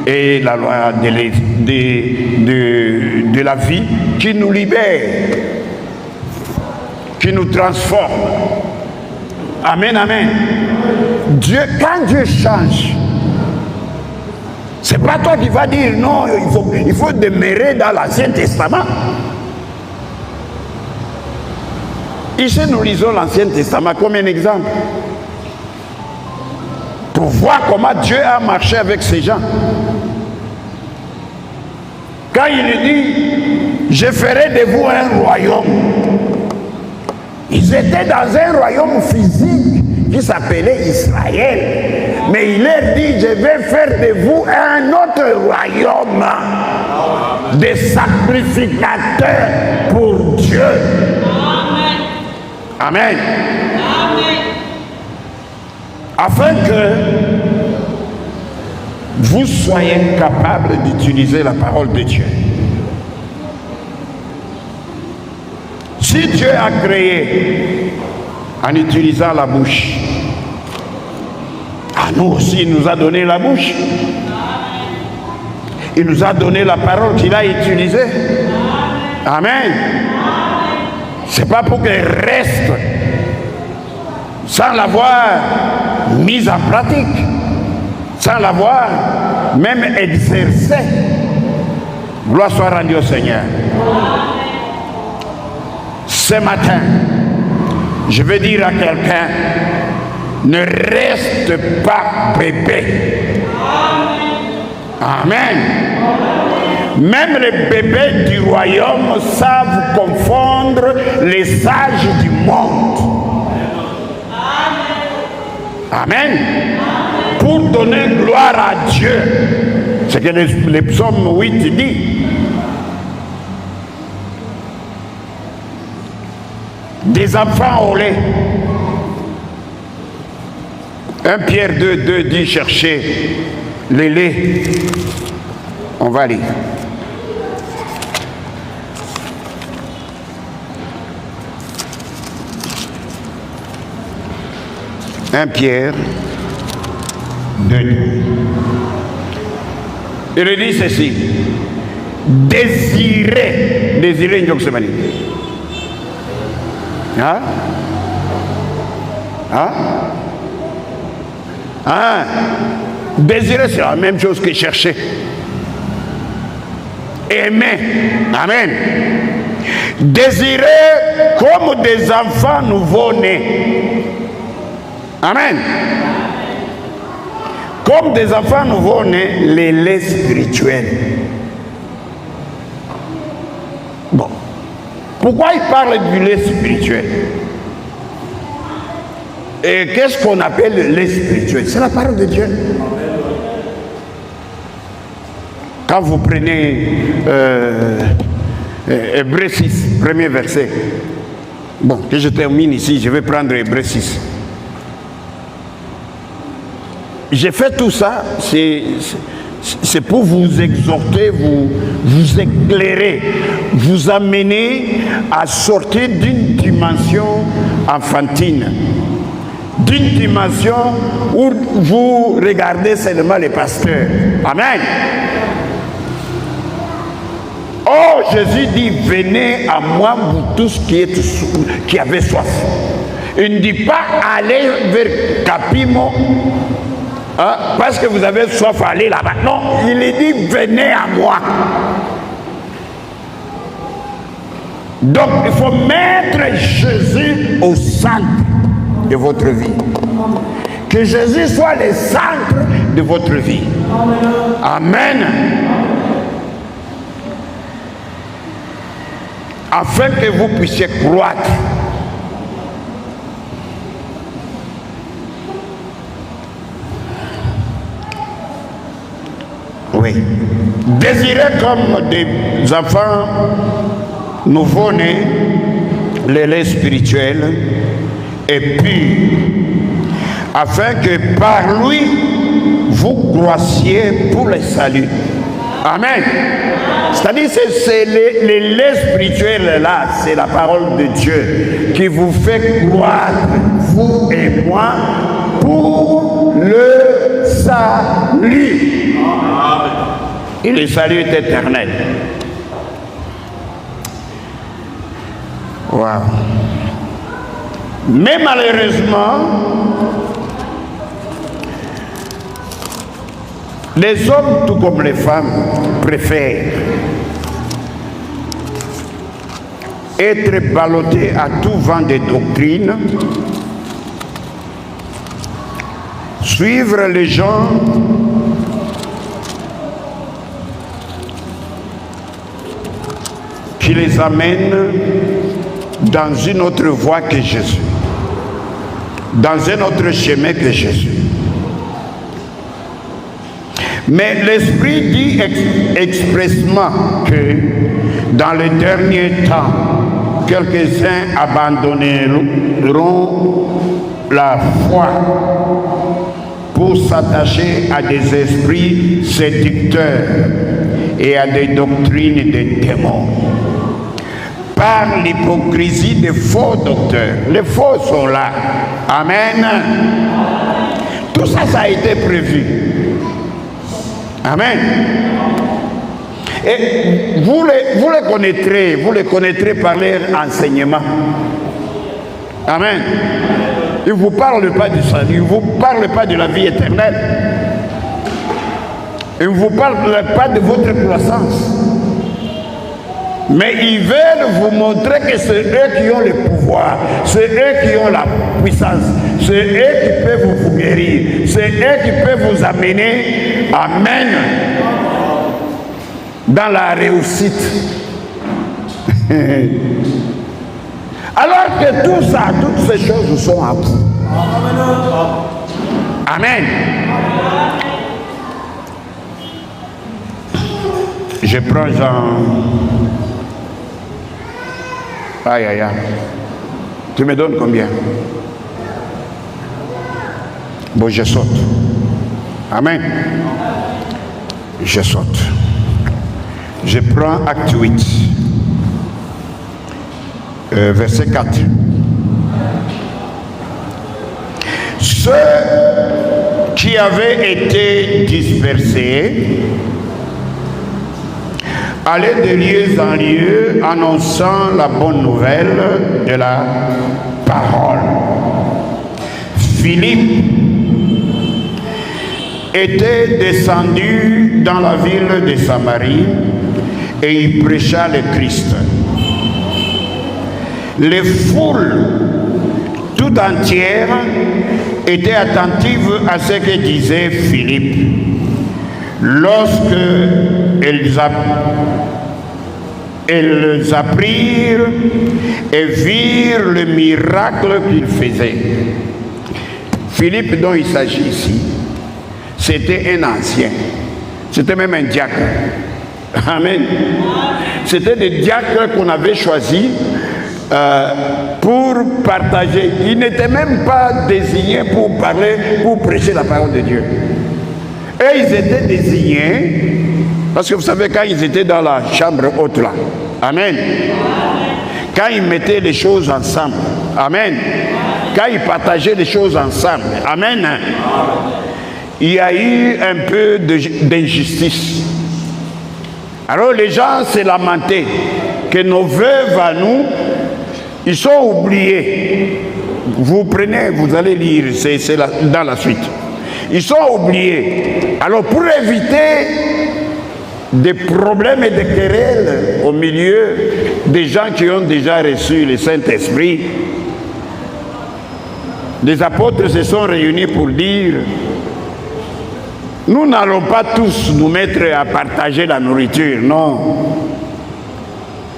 et la loi de la vie qui nous libère, qui nous transforme. Amen, amen. Quand Dieu change, c'est pas toi qui vas dire non, il faut demeurer dans l'Ancien Testament. Ici, nous lisons l'Ancien Testament comme un exemple. Pour voir comment Dieu a marché avec ces gens. Quand il dit, je ferai de vous un royaume. Ils étaient dans un royaume physique qui s'appelait Israël. Mais il leur dit, je vais faire de vous un autre royaume. Des sacrificateurs pour Dieu. Amen. Amen. Afin que vous soyez capables d'utiliser la parole de Dieu. Si Dieu a créé en utilisant la bouche, à nous aussi il nous a donné la bouche. Il nous a donné la parole qu'il a utilisée. Amen. C'est pas pour qu'elle reste sans l'avoir mise en pratique, sans l'avoir même exercée. Gloire soit rendue au Seigneur. Ce matin, je veux dire à quelqu'un, ne reste pas bébé. Amen. Même les bébés du royaume savent confondre les sages du monde. Amen. Pour donner gloire à Dieu. C'est ce que les psaumes 8 dit. Des enfants au lait. 1 Pierre 2 dit chercher le lait. On va lire. Un Pierre 2. Il dit ceci. Désirer une semaine. Hein? Hein? Hein? Désirer, c'est la même chose que chercher. Aimer. Amen. Désirer comme des enfants nouveau-nés. Amen. Comme des enfants nouveau-nés, les laits spirituels. Bon. Pourquoi il parle du lait spirituel? Et qu'est-ce qu'on appelle le lait spirituel? C'est la parole de Dieu. Quand vous prenez Hébreux 6, premier verset. Bon, que je termine ici, je vais prendre Hébreux 6. J'ai fait tout ça, c'est pour vous exhorter, vous éclairer, vous amener à sortir d'une dimension enfantine, d'une dimension où vous regardez seulement les pasteurs. Amen. Oh, Jésus dit, venez à moi, vous tous qui avez soif. Il ne dit pas allez vers Capimo. Hein, parce que vous avez soif à aller là-bas. Non, il dit venez à moi. Donc il faut mettre Jésus au centre. de votre vie. Que Jésus soit le centre de votre vie. Amen. Afin que vous puissiez croître. Oui. Désirez comme des enfants nouveau-nés le lait spirituel et pur, afin que par lui vous croissiez pour le salut. Amen. C'est-à-dire que c'est le lait spirituel là, c'est la parole de Dieu qui vous fait croître, vous et moi, pour le salut. Et le salut est éternel. Wow. Mais malheureusement, les hommes, tout comme les femmes, préfèrent être ballottés à tout vent de doctrine, suivre les gens qui les amènent dans une autre voie que Jésus, dans un autre chemin que Jésus. Mais l'Esprit dit expressement que dans les derniers temps, quelques-uns abandonneront la foi pour s'attacher à des esprits séducteurs et à des doctrines de démons. Par l'hypocrisie des faux docteurs. Les faux sont là. Amen. Tout ça, ça a été prévu. Amen. Et vous les connaîtrez par leur enseignement. Amen. Ils ne vous parlent pas du salut, ils ne vous parlent pas de la vie éternelle. Ils ne vous parlent pas de votre croissance. Mais ils veulent vous montrer que c'est eux qui ont le pouvoir, c'est eux qui ont la puissance, c'est eux qui peuvent vous guérir, c'est eux qui peuvent vous amener, amen, dans la réussite. Alors que tout ça, toutes ces choses sont à vous. Amen. Je prends Jean. Aïe, aïe, aïe. Tu me donnes combien? Bon, je saute. Amen. Je saute. Je prends Acte 8. Verset 4. Ceux qui avaient été dispersés allaient de lieu en lieu annonçant la bonne nouvelle de la parole. Philippe était descendu dans la ville de Samarie et il prêcha le Christ. Les foules tout entières étaient attentives à ce que disait Philippe. Lorsque elles apprirent et virent le miracle qu'il faisait. Philippe dont il s'agit ici, c'était un ancien, c'était même un diacre. Amen. C'était des diacres qu'on avait choisis pour partager. Ils n'étaient même pas désignés pour parler, pour prêcher la parole de Dieu. Et ils étaient désignés, parce que vous savez, quand ils étaient dans la chambre haute là, amen, quand ils mettaient les choses ensemble, amen, quand ils partageaient les choses ensemble, amen, il y a eu un peu d'injustice. Alors les gens se lamentaient que nos veuves à nous, ils sont oubliés. Vous prenez, vous allez lire, c'est dans la suite. Ils sont oubliés. Alors pour éviter des problèmes et des querelles au milieu des gens qui ont déjà reçu le Saint-Esprit, les apôtres se sont réunis pour dire, nous n'allons pas tous nous mettre à partager la nourriture, non.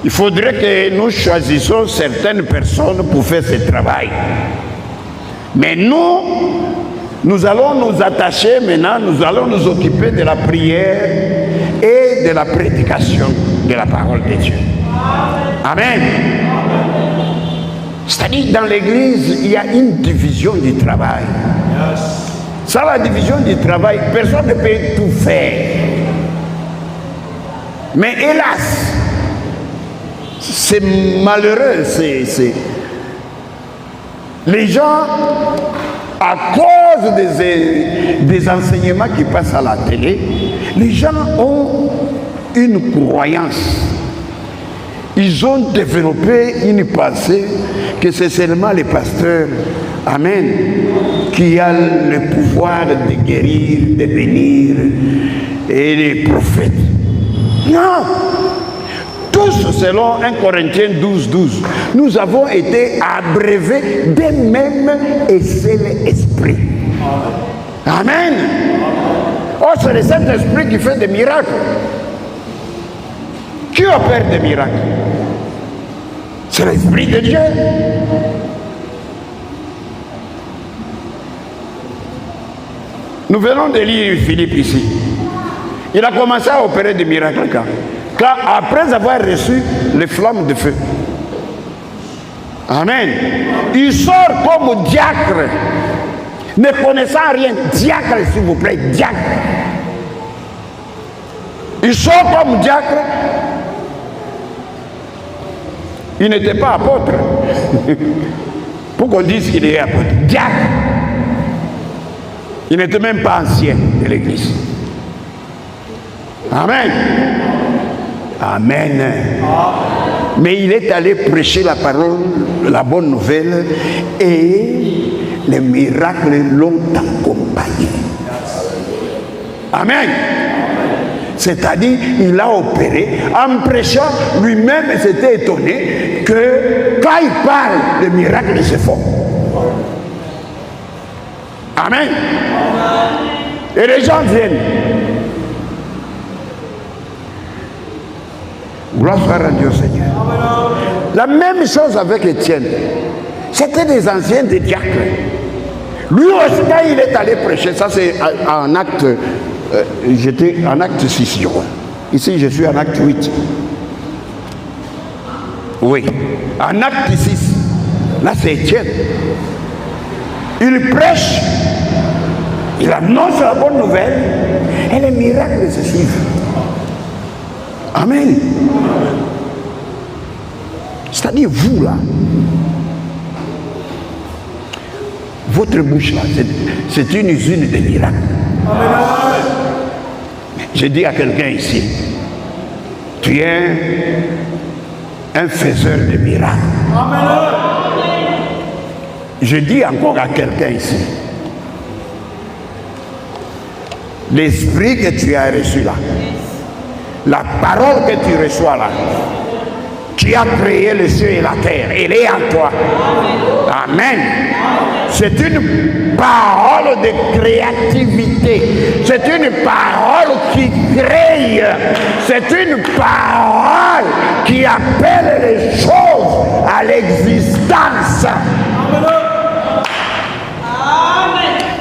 Il faudrait que nous choisissions certaines personnes pour faire ce travail. Mais nous allons nous attacher maintenant, nous allons nous occuper de la prière et de la prédication de la parole de Dieu. Amen. C'est-à-dire, dans l'église, il y a une division du travail. Sans la division du travail, personne ne peut tout faire. Mais hélas, c'est malheureux, les gens, à cause des enseignements qui passent à la télé, les gens ont une croyance. Ils ont développé une pensée que c'est seulement les pasteurs, amen, qui a le pouvoir de guérir, de bénir, et les prophètes. Non! Tous, selon 1 Corinthiens 12, nous avons été abreuvés d'un même et seul esprit. Amen. Oh, c'est le Saint-Esprit qui fait des miracles. Qui opère des miracles? C'est l'Esprit de Dieu. Nous venons de lire Philippe ici. Il a commencé à opérer des miracles quand après avoir reçu les flammes de feu. Amen. Il sort comme diacre, ne connaissant rien. Diacre, s'il vous plaît, diacre. Il sort comme diacre. Il n'était pas apôtre. Pour qu'on dise qu'il est apôtre. Diacre. Il n'était même pas ancien de l'église. Amen. Amen. Mais il est allé prêcher la parole, la bonne nouvelle, et les miracles l'ont accompagné. Amen. C'est-à-dire, il a opéré. En prêchant, lui-même s'était étonné que quand il parle, les miracles se font. Amen. Et les gens viennent. Gloire soit rendue au Seigneur. La même chose avec Étienne. C'était des anciens des diacres. Lui aussi, quand il est allé prêcher, ça c'est en acte, j'étais en acte 6. Ici, je suis en acte 8. Oui, en acte 6. Là, c'est Étienne. Il prêche, il annonce la bonne nouvelle, et les miracles se suivent. Amen. C'est-à-dire, vous là, votre bouche là, c'est une usine de miracles. Amen. J'ai dit à quelqu'un ici, tu es un faiseur de miracles. Amen. Je dis encore à quelqu'un ici, l'esprit que tu as reçu là, la parole que tu reçois là, qui a créé le ciel et la terre, elle est en toi. Amen. C'est une parole de créativité. C'est une parole qui crée. C'est une parole qui appelle les choses à l'existence.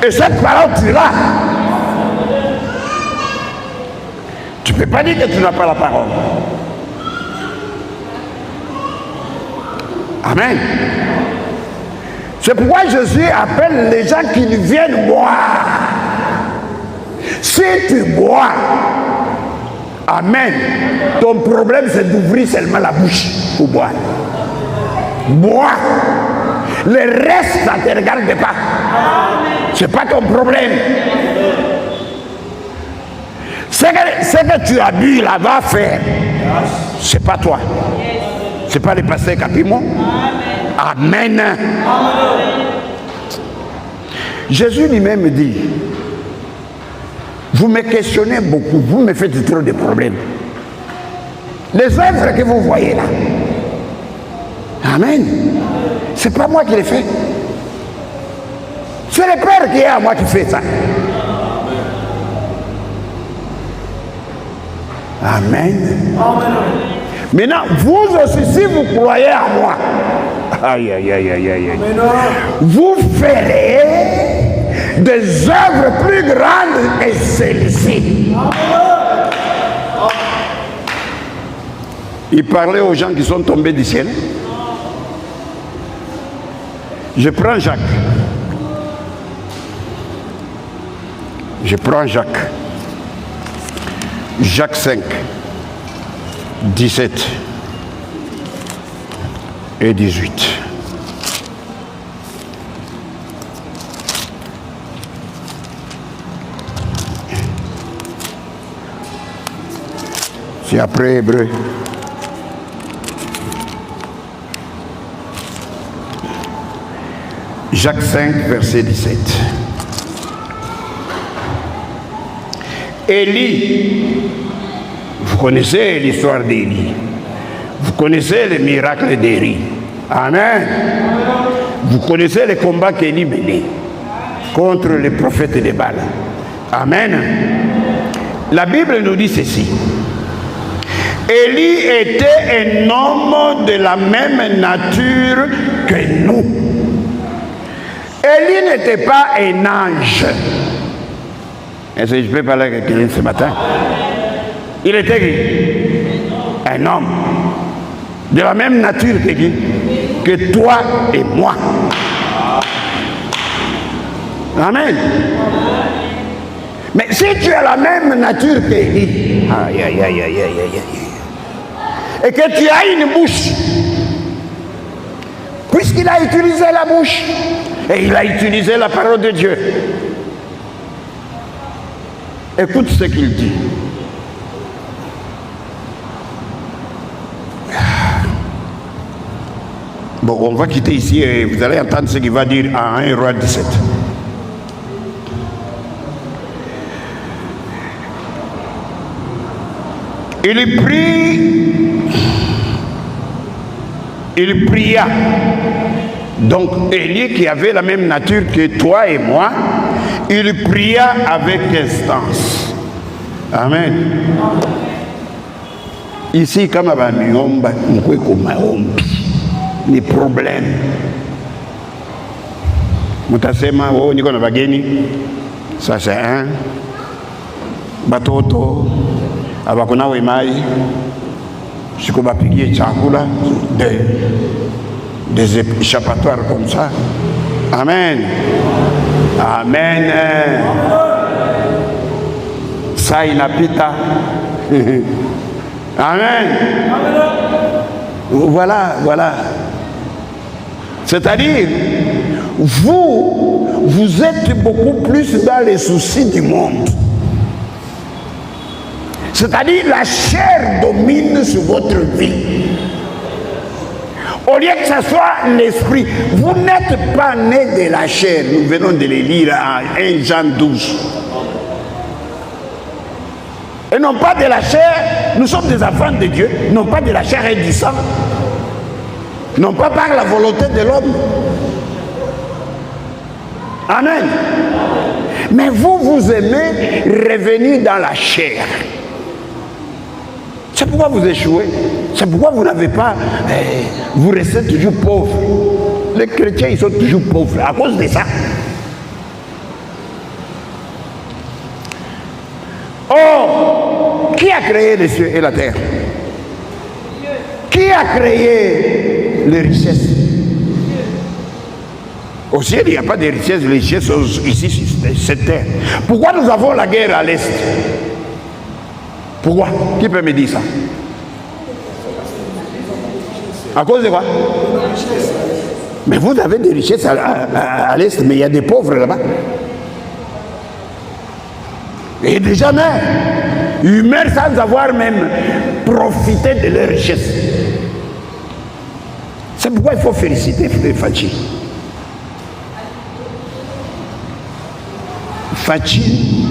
Et cette parole, tu l'as. Tu ne peux pas dire que tu n'as pas la parole. Amen. C'est pourquoi Jésus appelle les gens qui viennent boire. Si tu bois, amen, ton problème c'est d'ouvrir seulement la bouche pour boire. Bois. Le reste, ça ne te regarde pas. Ce n'est pas ton problème. Ce que tu as bu là, va faire. Ce n'est pas toi. Ce n'est pas le pasteur Capimon. Amen. Amen. Jésus lui-même dit, vous me questionnez beaucoup, vous me faites trop de problèmes. Les œuvres que vous voyez là, amen, c'est pas moi qui les fais. C'est le Père qui est à moi qui fait ça. Amen. Maintenant, vous aussi, si vous croyez à moi, aïe, aïe, aïe, aïe, aïe, vous ferez des œuvres plus grandes que celles-ci. Il parlait aux gens qui sont tombés du ciel. Je prends Jacques. Je prends Jacques. Jacques 5, 17 et 18. C'est après Hébreu. Jacques 5, verset 17. Élie, vous connaissez l'histoire d'Élie. Vous connaissez les miracles d'Élie. Amen. Vous connaissez les combats qu'Élie menait contre les prophètes de Baal. Amen. La Bible nous dit ceci. Élie était un homme de la même nature que nous. Élie n'était pas un ange. Est-ce que je peux parler avec quelqu'un ce matin? Il était un homme de la même nature que toi et moi. Amen. Mais si tu as la même nature qu'Élie, aïe, aïe, aïe, aïe, aïe, aïe, et que tu as une bouche, puisqu'il a utilisé la bouche, et il a utilisé la parole de Dieu, écoute ce qu'il dit. Bon, on va quitter ici et vous allez entendre ce qu'il va dire à 1 Roi 17. Il pria. Donc Élie, qui avait la même nature que toi et moi, il pria avec instance. Amen. Ici, comme à Bamiomba, les problèmes. Mutasema, oh, niko na bageni. Ça c'est un. Batoto. Abakona wemai. Siko bapigie chakula. Des échappatoires comme ça. Amen. Amen. Ça inapita. Amen. Voilà. C'est-à-dire, vous êtes beaucoup plus dans les soucis du monde. C'est-à-dire, la chair domine sur votre vie. Au lieu que ce soit l'esprit, vous n'êtes pas né de la chair. Nous venons de les lire à 1 Jean 12. Et non pas de la chair, nous sommes des enfants de Dieu, non pas de la chair et du sang, non pas par la volonté de l'homme. Amen. Mais vous aimez revenir dans la chair. C'est pourquoi vous échouez. C'est pourquoi vous n'avez pas... vous restez toujours pauvres. Les chrétiens, ils sont toujours pauvres à cause de ça. Oh, qui a créé les cieux et la terre? Qui a créé les richesses? Au ciel, il n'y a pas de richesses. Les richesses sont ici, sur cette terre. Pourquoi nous avons la guerre à l'est? Pourquoi? Qui peut me dire ça? À cause de quoi? Mais vous avez des richesses à l'est, mais il y a des pauvres là-bas. Et des gens ils meurent sans avoir même profité de leurs richesses. C'est pourquoi il faut féliciter Frère Fachi. Fachi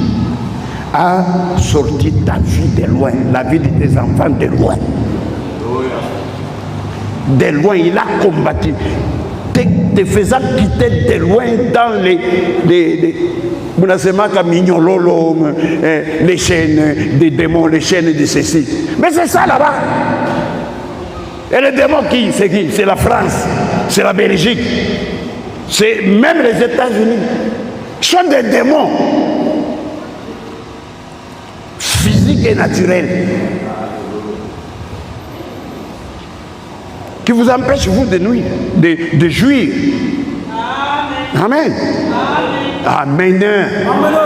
a sorti ta vie de loin, la vie de tes enfants de loin. De loin, il a combattu. Tes te faisant quitter de loin dans les chaînes des démons, les chaînes de ceci. Mais c'est ça là-bas. Et les démons c'est qui? C'est la France, c'est la Belgique, c'est même les États-Unis. Ce sont des démons physiques et naturels qui vous empêchent, vous, de nuire, de jouir. Amen. Amen. Amen.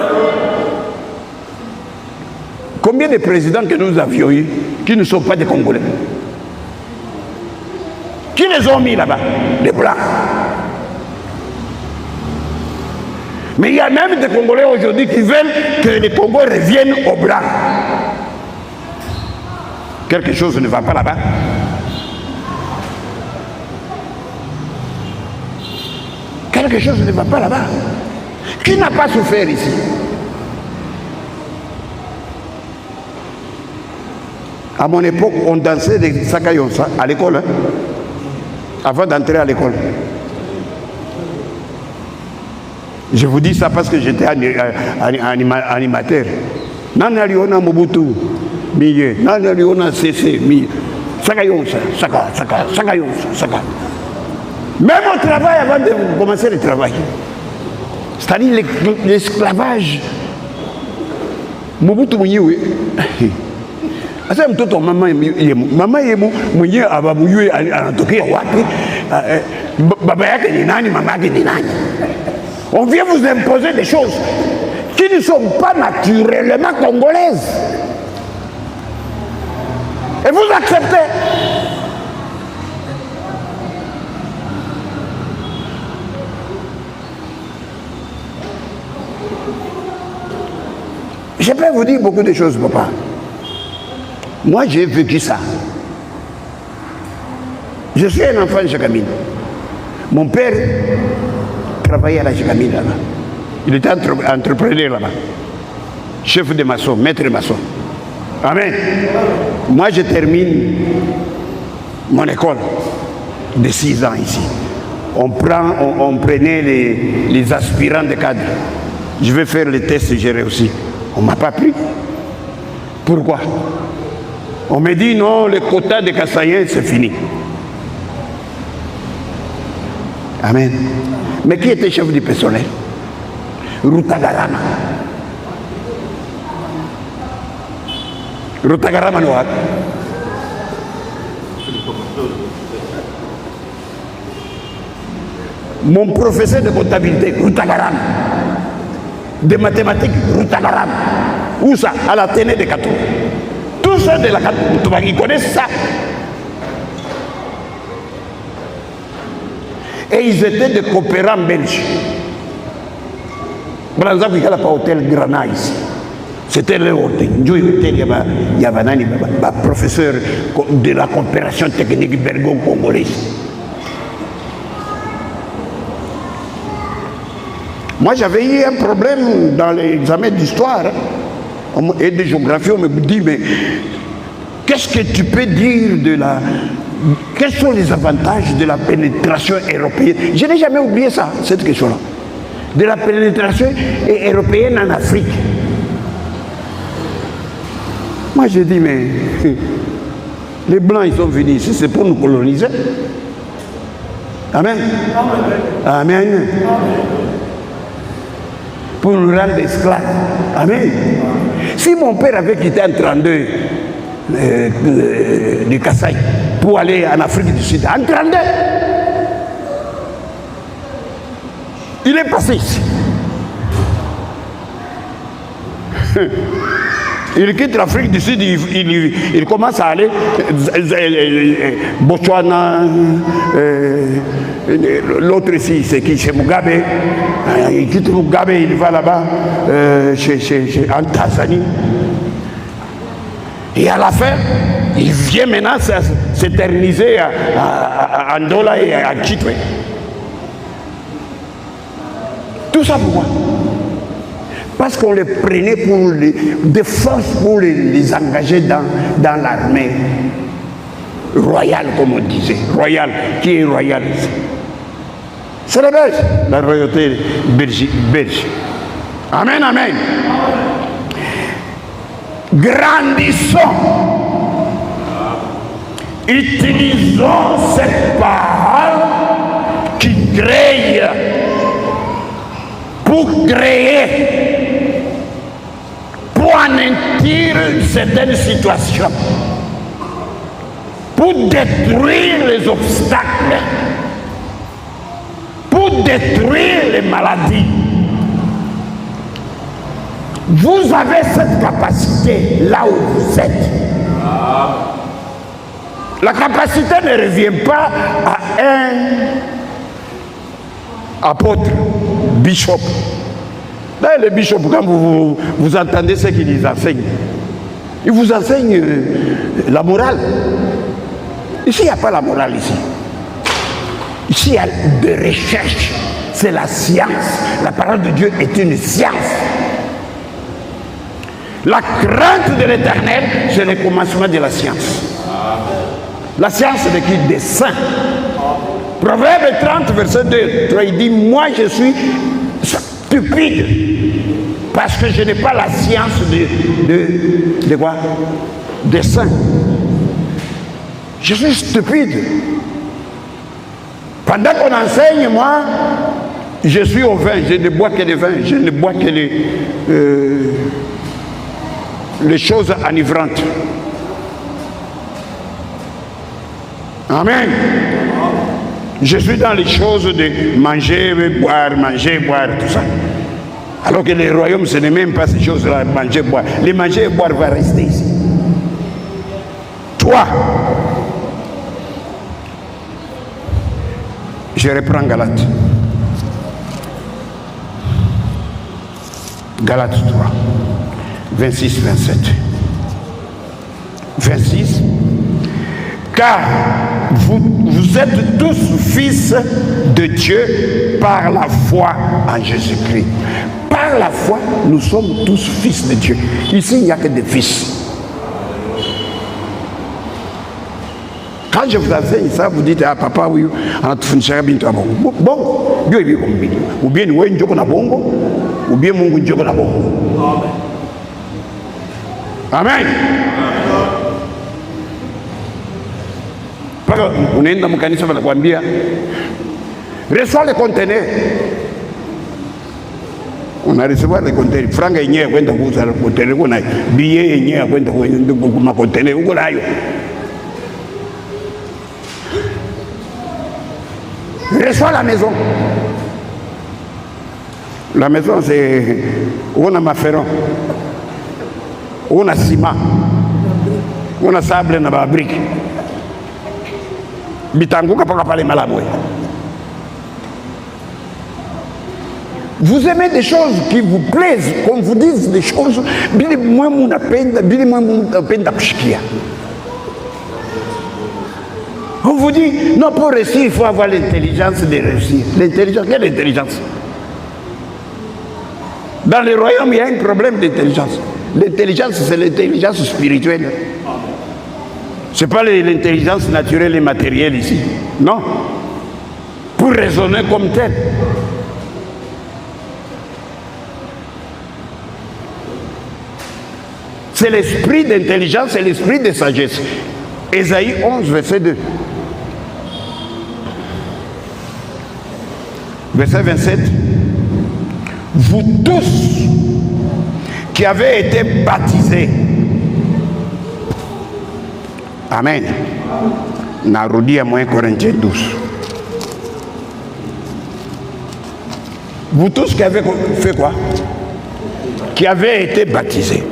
Combien de présidents que nous avions eu qui ne sont pas des Congolais? Qui les ont mis là-bas? Les Blancs. Mais il y a même des Congolais aujourd'hui qui veulent que les Congos reviennent aux Blancs. Quelque chose ne va pas là-bas. Quelque chose ne va pas là-bas. Qui n'a pas souffert ici? À mon époque, on dansait des sakayonsa à l'école, hein, avant d'entrer à l'école. Je vous dis ça parce que j'étais animateur. Nana liona Mobutu, miye. Nana liona CC, miye. Sakayonsa, sakayonsa, saka. Même au travail, avant de commencer le travail. C'est-à-dire l'esclavage. Mobutu Mouniwe. Asa mtoto mama yemu mwenye ababuywe anatokea wapi? Baba yake ni nani? Mama yake ni nani? On vient vous imposer des choses qui ne sont pas naturellement congolaises. Et vous acceptez. Je peux vous dire beaucoup de choses, papa. Moi, j'ai vécu ça. Je suis un enfant de Jagamine. Mon père travaillait à la Jagamine là-bas. Il était entrepreneur là-bas. Chef de maçon, maître de maçon. Amen. Moi, je termine mon école de 6 ans ici. On prenait les aspirants de cadre. Je vais faire les tests, j'ai réussi. On ne m'a pas pris. Pourquoi? On me dit non, le quota de Kassaïen, c'est fini. Amen. Mais qui était chef du personnel? Rutagarama. Rutagarama Noak. Mon professeur de comptabilité, Rutagarama. De mathématiques, Rutagarama. Où ça? À la Ténée de Katou. Tous ceux de la Katou, ils connaissent ça. Et ils étaient des coopérants belges. Par exemple, il n'y a pas hôtel Grana ici. C'était le hôtel. Il y avait un professeur de la coopération technique belgo-congolaise. Moi, j'avais eu un problème dans l'examen d'histoire et de géographie. On me dit, mais qu'est-ce que tu peux dire de la... Quels sont les avantages de la pénétration européenne? Je n'ai jamais oublié ça, cette question-là. De la pénétration européenne en Afrique. Moi, j'ai dit, mais les Blancs, ils sont venus ici, c'est pour nous coloniser. Amen. Amen. Pour nous rendre esclaves. Amen. Si mon père avait quitté en 32 du Kasaï pour aller en Afrique du Sud, en 32, il est passé ici. Il quitte l'Afrique du Sud, il commence à aller Botswana, l'autre ici, c'est qui? Chez Mugabe. Il quitte Mugabe, il va là-bas, en Tanzanie. Et à la fin, il vient maintenant s'éterniser à Andola et à Kitwe. Tout ça pourquoi? Parce qu'on les prenait pour des forces pour les engager dans l'armée royale, comme on disait. Royale. Qui est royale ici? C'est les Belges, la royauté belge. Amen, amen. Grandissons. Utilisons cette parole qui crée pour créer, pour anéantir certaines situations, pour détruire les obstacles, pour détruire les maladies. Vous avez cette capacité là où vous êtes. La capacité ne revient pas à un apôtre, bishop. Là, les bishops, quand vous entendez ce qu'ils enseignent, ils vous enseignent la morale. Ici, il n'y a pas la morale ici. Ici, il y a des recherches. C'est la science. La parole de Dieu est une science. La crainte de l'Éternel, c'est le commencement de la science. La science de qui? Des saints. Proverbe 30, verset 2, il dit, moi je suis stupide parce que je n'ai pas la science de quoi? Des saints. Je suis stupide. Pendant qu'on enseigne, moi, je suis au vin, je ne bois que le vin, je ne bois que les choses enivrantes. Amen. Je suis dans les choses de manger, boire, tout ça. Alors que les royaumes, ce n'est même pas ces choses-là, manger, boire. Les manger et boire va rester ici. Toi, je reprends Galates. Galates 3, 26, 27. 26. Car vous êtes tous fils de Dieu par la foi en Jésus-Christ. Par la foi, nous sommes tous fils de Dieu. Ici, il n'y a que des fils. Quand je vous enseigne ça, vous dites, ah papa, oui, bon, ou bien nous sommes bongo, ou bien nous sommes bongo. Amen. Parce que on est dans mon canisa de Kwambia. Reçois les conteneurs. On a reçu les conteneurs. Franck et Nia, quand vous avez le conteneur, on a billet et Nia, quand vous avez le conteneur, vous avez. Reçois la maison. La maison, c'est. On a maferon. On a ciment. On a sable dans la brique. Vous aimez des choses qui vous plaisent, qu'on vous dise des choses. On vous dit, non, pour réussir, il faut avoir l'intelligence de réussir. L'intelligence, quelle intelligence? Dans les royaumes, il y a un problème d'intelligence. L'intelligence, c'est l'intelligence spirituelle. Ce n'est pas l'intelligence naturelle et matérielle ici. Non. Pour raisonner comme tel. C'est l'esprit d'intelligence et l'esprit de sagesse. Ésaïe 11, verset 2. Verset 27. Vous tous qui avez été baptisés. Amen. Narudi à moins Corinthiens 12. Vous tous qui avez fait quoi? Qui avez été baptisés.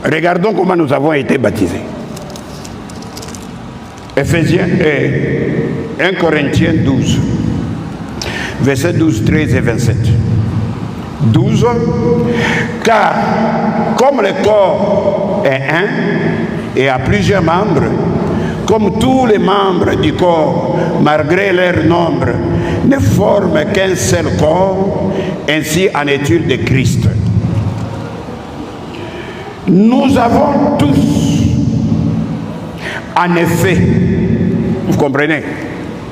Regardons comment nous avons été baptisés. Ephésiens 1 Corinthiens 12. Versets 12, 13 et 27. 12. Car comme le corps est un et a plusieurs membres, comme tous les membres du corps, malgré leur nombre, ne forment qu'un seul corps, ainsi en est-il de Christ. Nous avons tous, en effet, vous comprenez,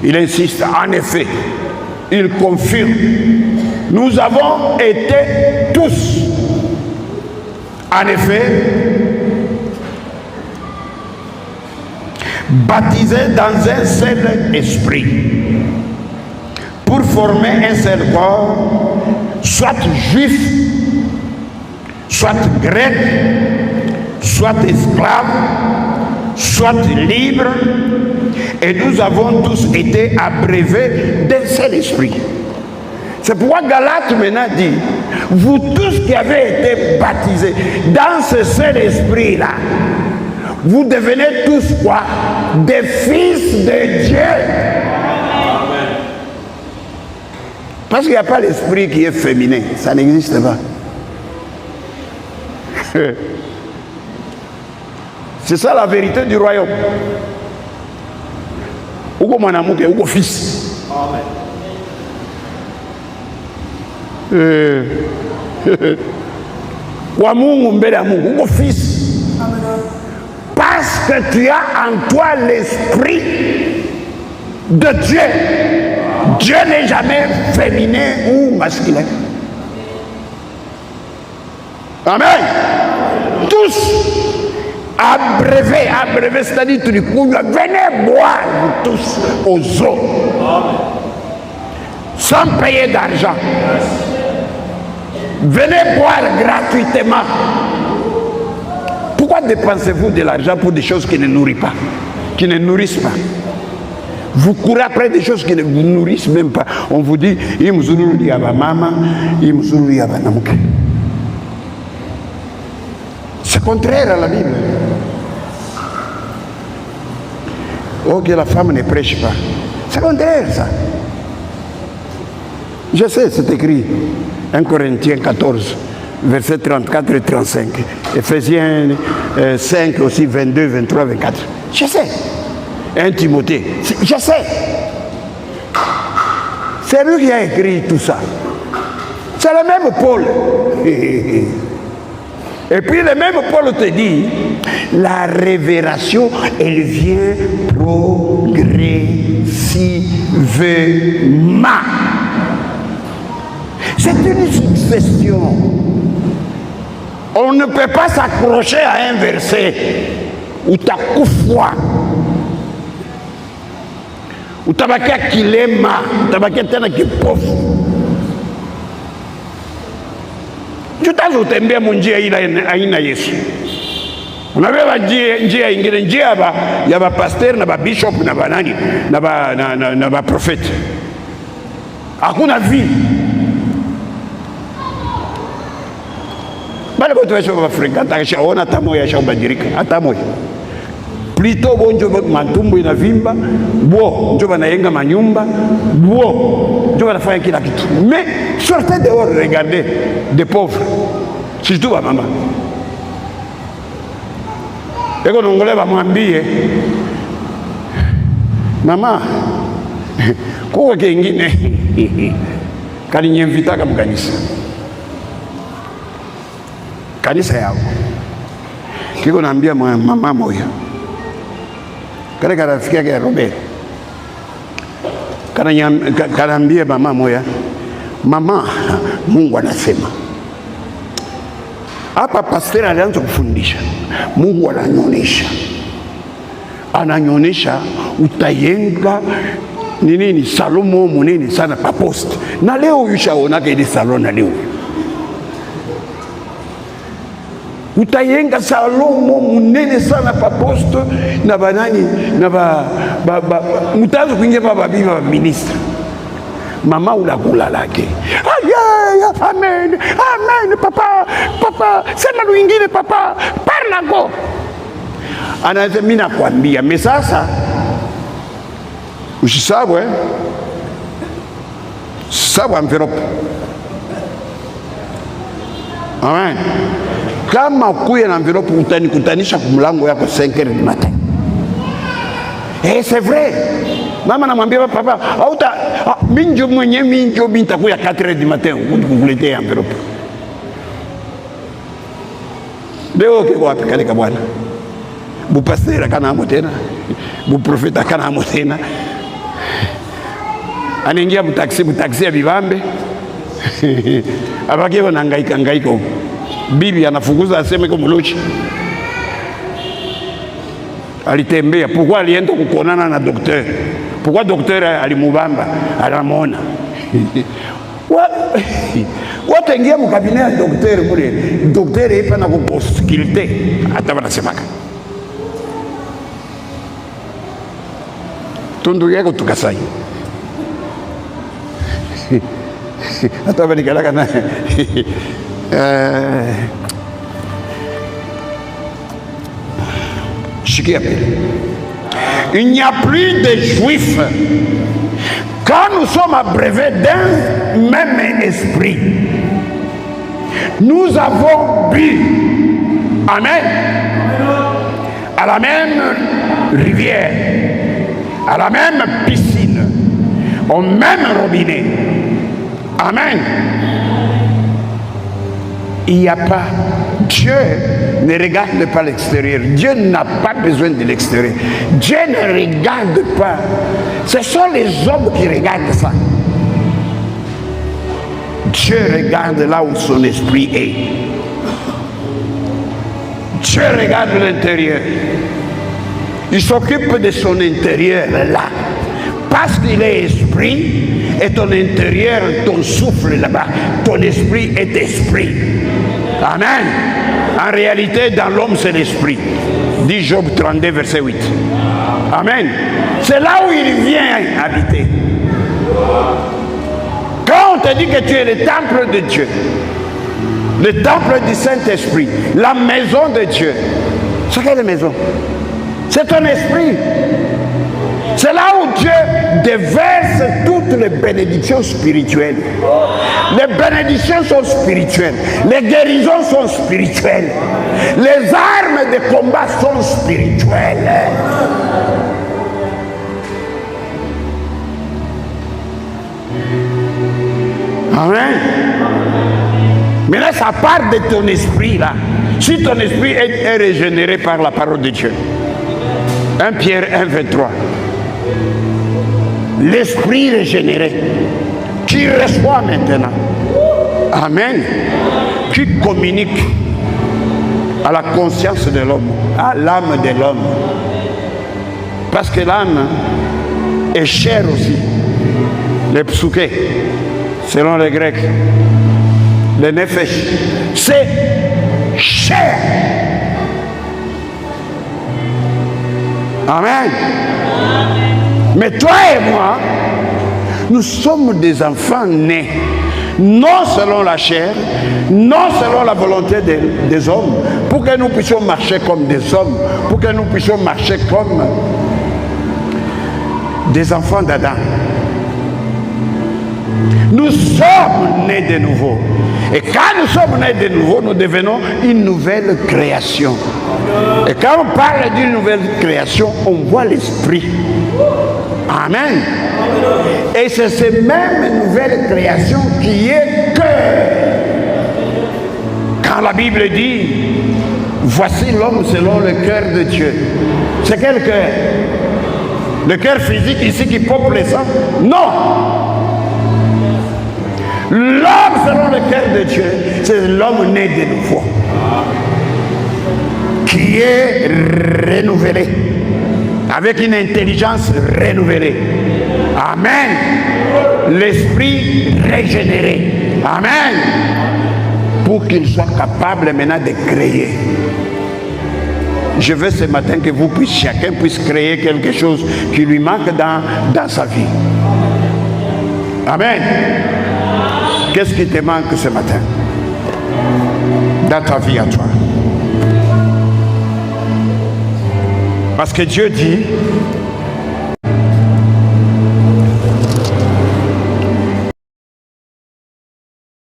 Il insiste, en effet, il confirme. Nous avons été tous, en effet, baptisés dans un seul esprit, pour former un seul corps, soit juif, soit grec, soit esclave, soit libre, et nous avons tous été abreuvés d'un seul esprit. C'est pourquoi Galates maintenant dit, vous tous qui avez été baptisés dans ce seul esprit-là, vous devenez tous quoi? Des fils de Dieu. Amen. Parce qu'il n'y a pas l'esprit qui est féminin, ça n'existe pas. C'est ça la vérité du royaume. Uko mwanamke, uko fils. Amen. Kwa Mungu mbele ya Mungu, uko fils. Parce que tu as en toi l'esprit de Dieu. Dieu n'est jamais féminin ou masculin. Amen. Tous abreuvés, c'est-à-dire tout du coup, venez boire vous tous aux eaux. Sans payer d'argent. Venez boire gratuitement. Pourquoi dépensez-vous de l'argent pour des choses qui ne nourrissent pas, qui ne nourrissent pas? Vous courez après des choses qui ne vous nourrissent même pas. On vous dit, c'est contraire à la Bible. Oh, que la femme ne prêche pas. C'est contraire, ça. Je sais, c'est écrit. 1 Corinthiens 14. Versets 34 et 35. Ephésiens 5 aussi, 22, 23, 24. Je sais. 1 Timothée. Je sais. C'est lui qui a écrit tout ça. C'est le même Paul. Et puis le même Paul te dit, la révélation, elle vient progressivement. C'est une succession. On ne peut pas s'accrocher à un verset où tu as coufoua, où tu as baqué kilema, où tu as baqué tena qui pauvre. Tu t'as zotembea munjia aina Yesu. Unabeba njia ingine, njia ya ba pasteur na ba bishop na ba nani na ba prophète. Hakuna vie. Bale boto wa shamba frekanta kisha ona tamoya shamba dirika atamoya. Plutôt bonjo matumbo inavimba, bo njo banayenga manyumba, bo njo banafanya kila kitu. Mais sortez dehors, regardez des pauvres. Surtout ba mama. Eko nongole bamwambie mama kwa kingine kali nyemvitaka mkanisa. Kanisa yao. Kiko naambia mama moja. Kale rafiki yake Robert. Kanaambia mama moja. Mama, Mungu anasema. Hapa pastor alianza kufundisha. Mungu ananyonyesha. Ananyonyesha utayenga nini Salomo munene sana pa post. Na leo ushaona ile salon na leo. Utayenga Salomo munene sana pa post na banani na mutazo kuingia pa babibi ba ministre. Mama unakula lake. Amen. Amen papa. Papa, sema luingine papa. Parla go. Anasema mimi nakwambia, mimi sasa usisahau sawa envelope. Amen. Kama kuya na envelope utanikutanisha kwa mlango yako 5h du matin. C'est vrai. Mama namwambia papa, auta minjo mwenye minjo binta kuya 4h du matin kukuletea envelope. Leo kiko wapi kale ka bwana? Bu pasteur kana amo tena. Bu profeta kana amo tena. anaingia mtaksi ya Bibambe abaki wanangaika. Bibi anafukuza aseme kwa mlochi. Alitembea. Pourquoi alienda kukonana na docteur? Pourquoi docteur alimubamba? Anamwona. Wataingia mkabine ya docteur mule. Docteur ipa na kukonsulte. Hata wanasemaka. Tundu yako tukasai. Hata wanikalaka na il n'y a plus de juifs quand nous sommes abreuvés d'un même esprit. Nous avons bu, amen, à la même rivière, à la même piscine, au même robinet. Amen. Il n'y a pas. Dieu ne regarde pas l'extérieur. Dieu n'a pas besoin de l'extérieur. Dieu ne regarde pas. Ce sont les hommes qui regardent ça. Dieu regarde là où son esprit est. Dieu regarde l'intérieur. Il s'occupe de son intérieur là. Parce qu'il est esprit, et ton intérieur, ton souffle là-bas, ton esprit est esprit. Amen. En réalité, dans l'homme, c'est l'esprit. Dit Job 32, verset 8. Amen. C'est là où il vient habiter. Quand on te dit que tu es le temple de Dieu, le temple du Saint-Esprit, la maison de Dieu, c'est quelle maison? C'est ton esprit. C'est là où Dieu déverse toutes les bénédictions spirituelles. Les bénédictions sont spirituelles. Les guérisons sont spirituelles. Les armes de combat sont spirituelles. Amen. Mais là, ça part de ton esprit là. Si ton esprit est régénéré par la parole de Dieu. 1 Pierre 1, 23. L'esprit régénéré qui reçoit maintenant, amen, qui communique à la conscience de l'homme, à l'âme de l'homme, parce que l'âme est chère aussi. Les psouké, selon les Grecs, le nefesh, c'est cher. Amen. Mais toi et moi, nous sommes des enfants nés, non selon la chair, non selon la volonté des hommes, pour que nous puissions marcher comme des hommes, pour que nous puissions marcher comme des enfants d'Adam. Nous sommes nés de nouveau. Et quand nous sommes nés de nouveau, nous devenons une nouvelle création. Et quand on parle d'une nouvelle création, on voit l'esprit. Amen. Et c'est cette même nouvelle création qui est cœur. Quand la Bible dit, voici l'homme selon le cœur de Dieu. C'est quel cœur? Le cœur physique ici qui pompe le sang? Non. L'homme selon le cœur de Dieu, c'est l'homme né de nouveau, qui est renouvelé, avec une intelligence renouvelée. Amen. L'esprit régénéré. Amen. Pour qu'il soit capable maintenant de créer. Je veux ce matin que vous puissiez, chacun puisse créer quelque chose qui lui manque dans sa vie. Amen. Qu'est-ce qui te manque ce matin dans ta vie à toi? Parce que Dieu dit,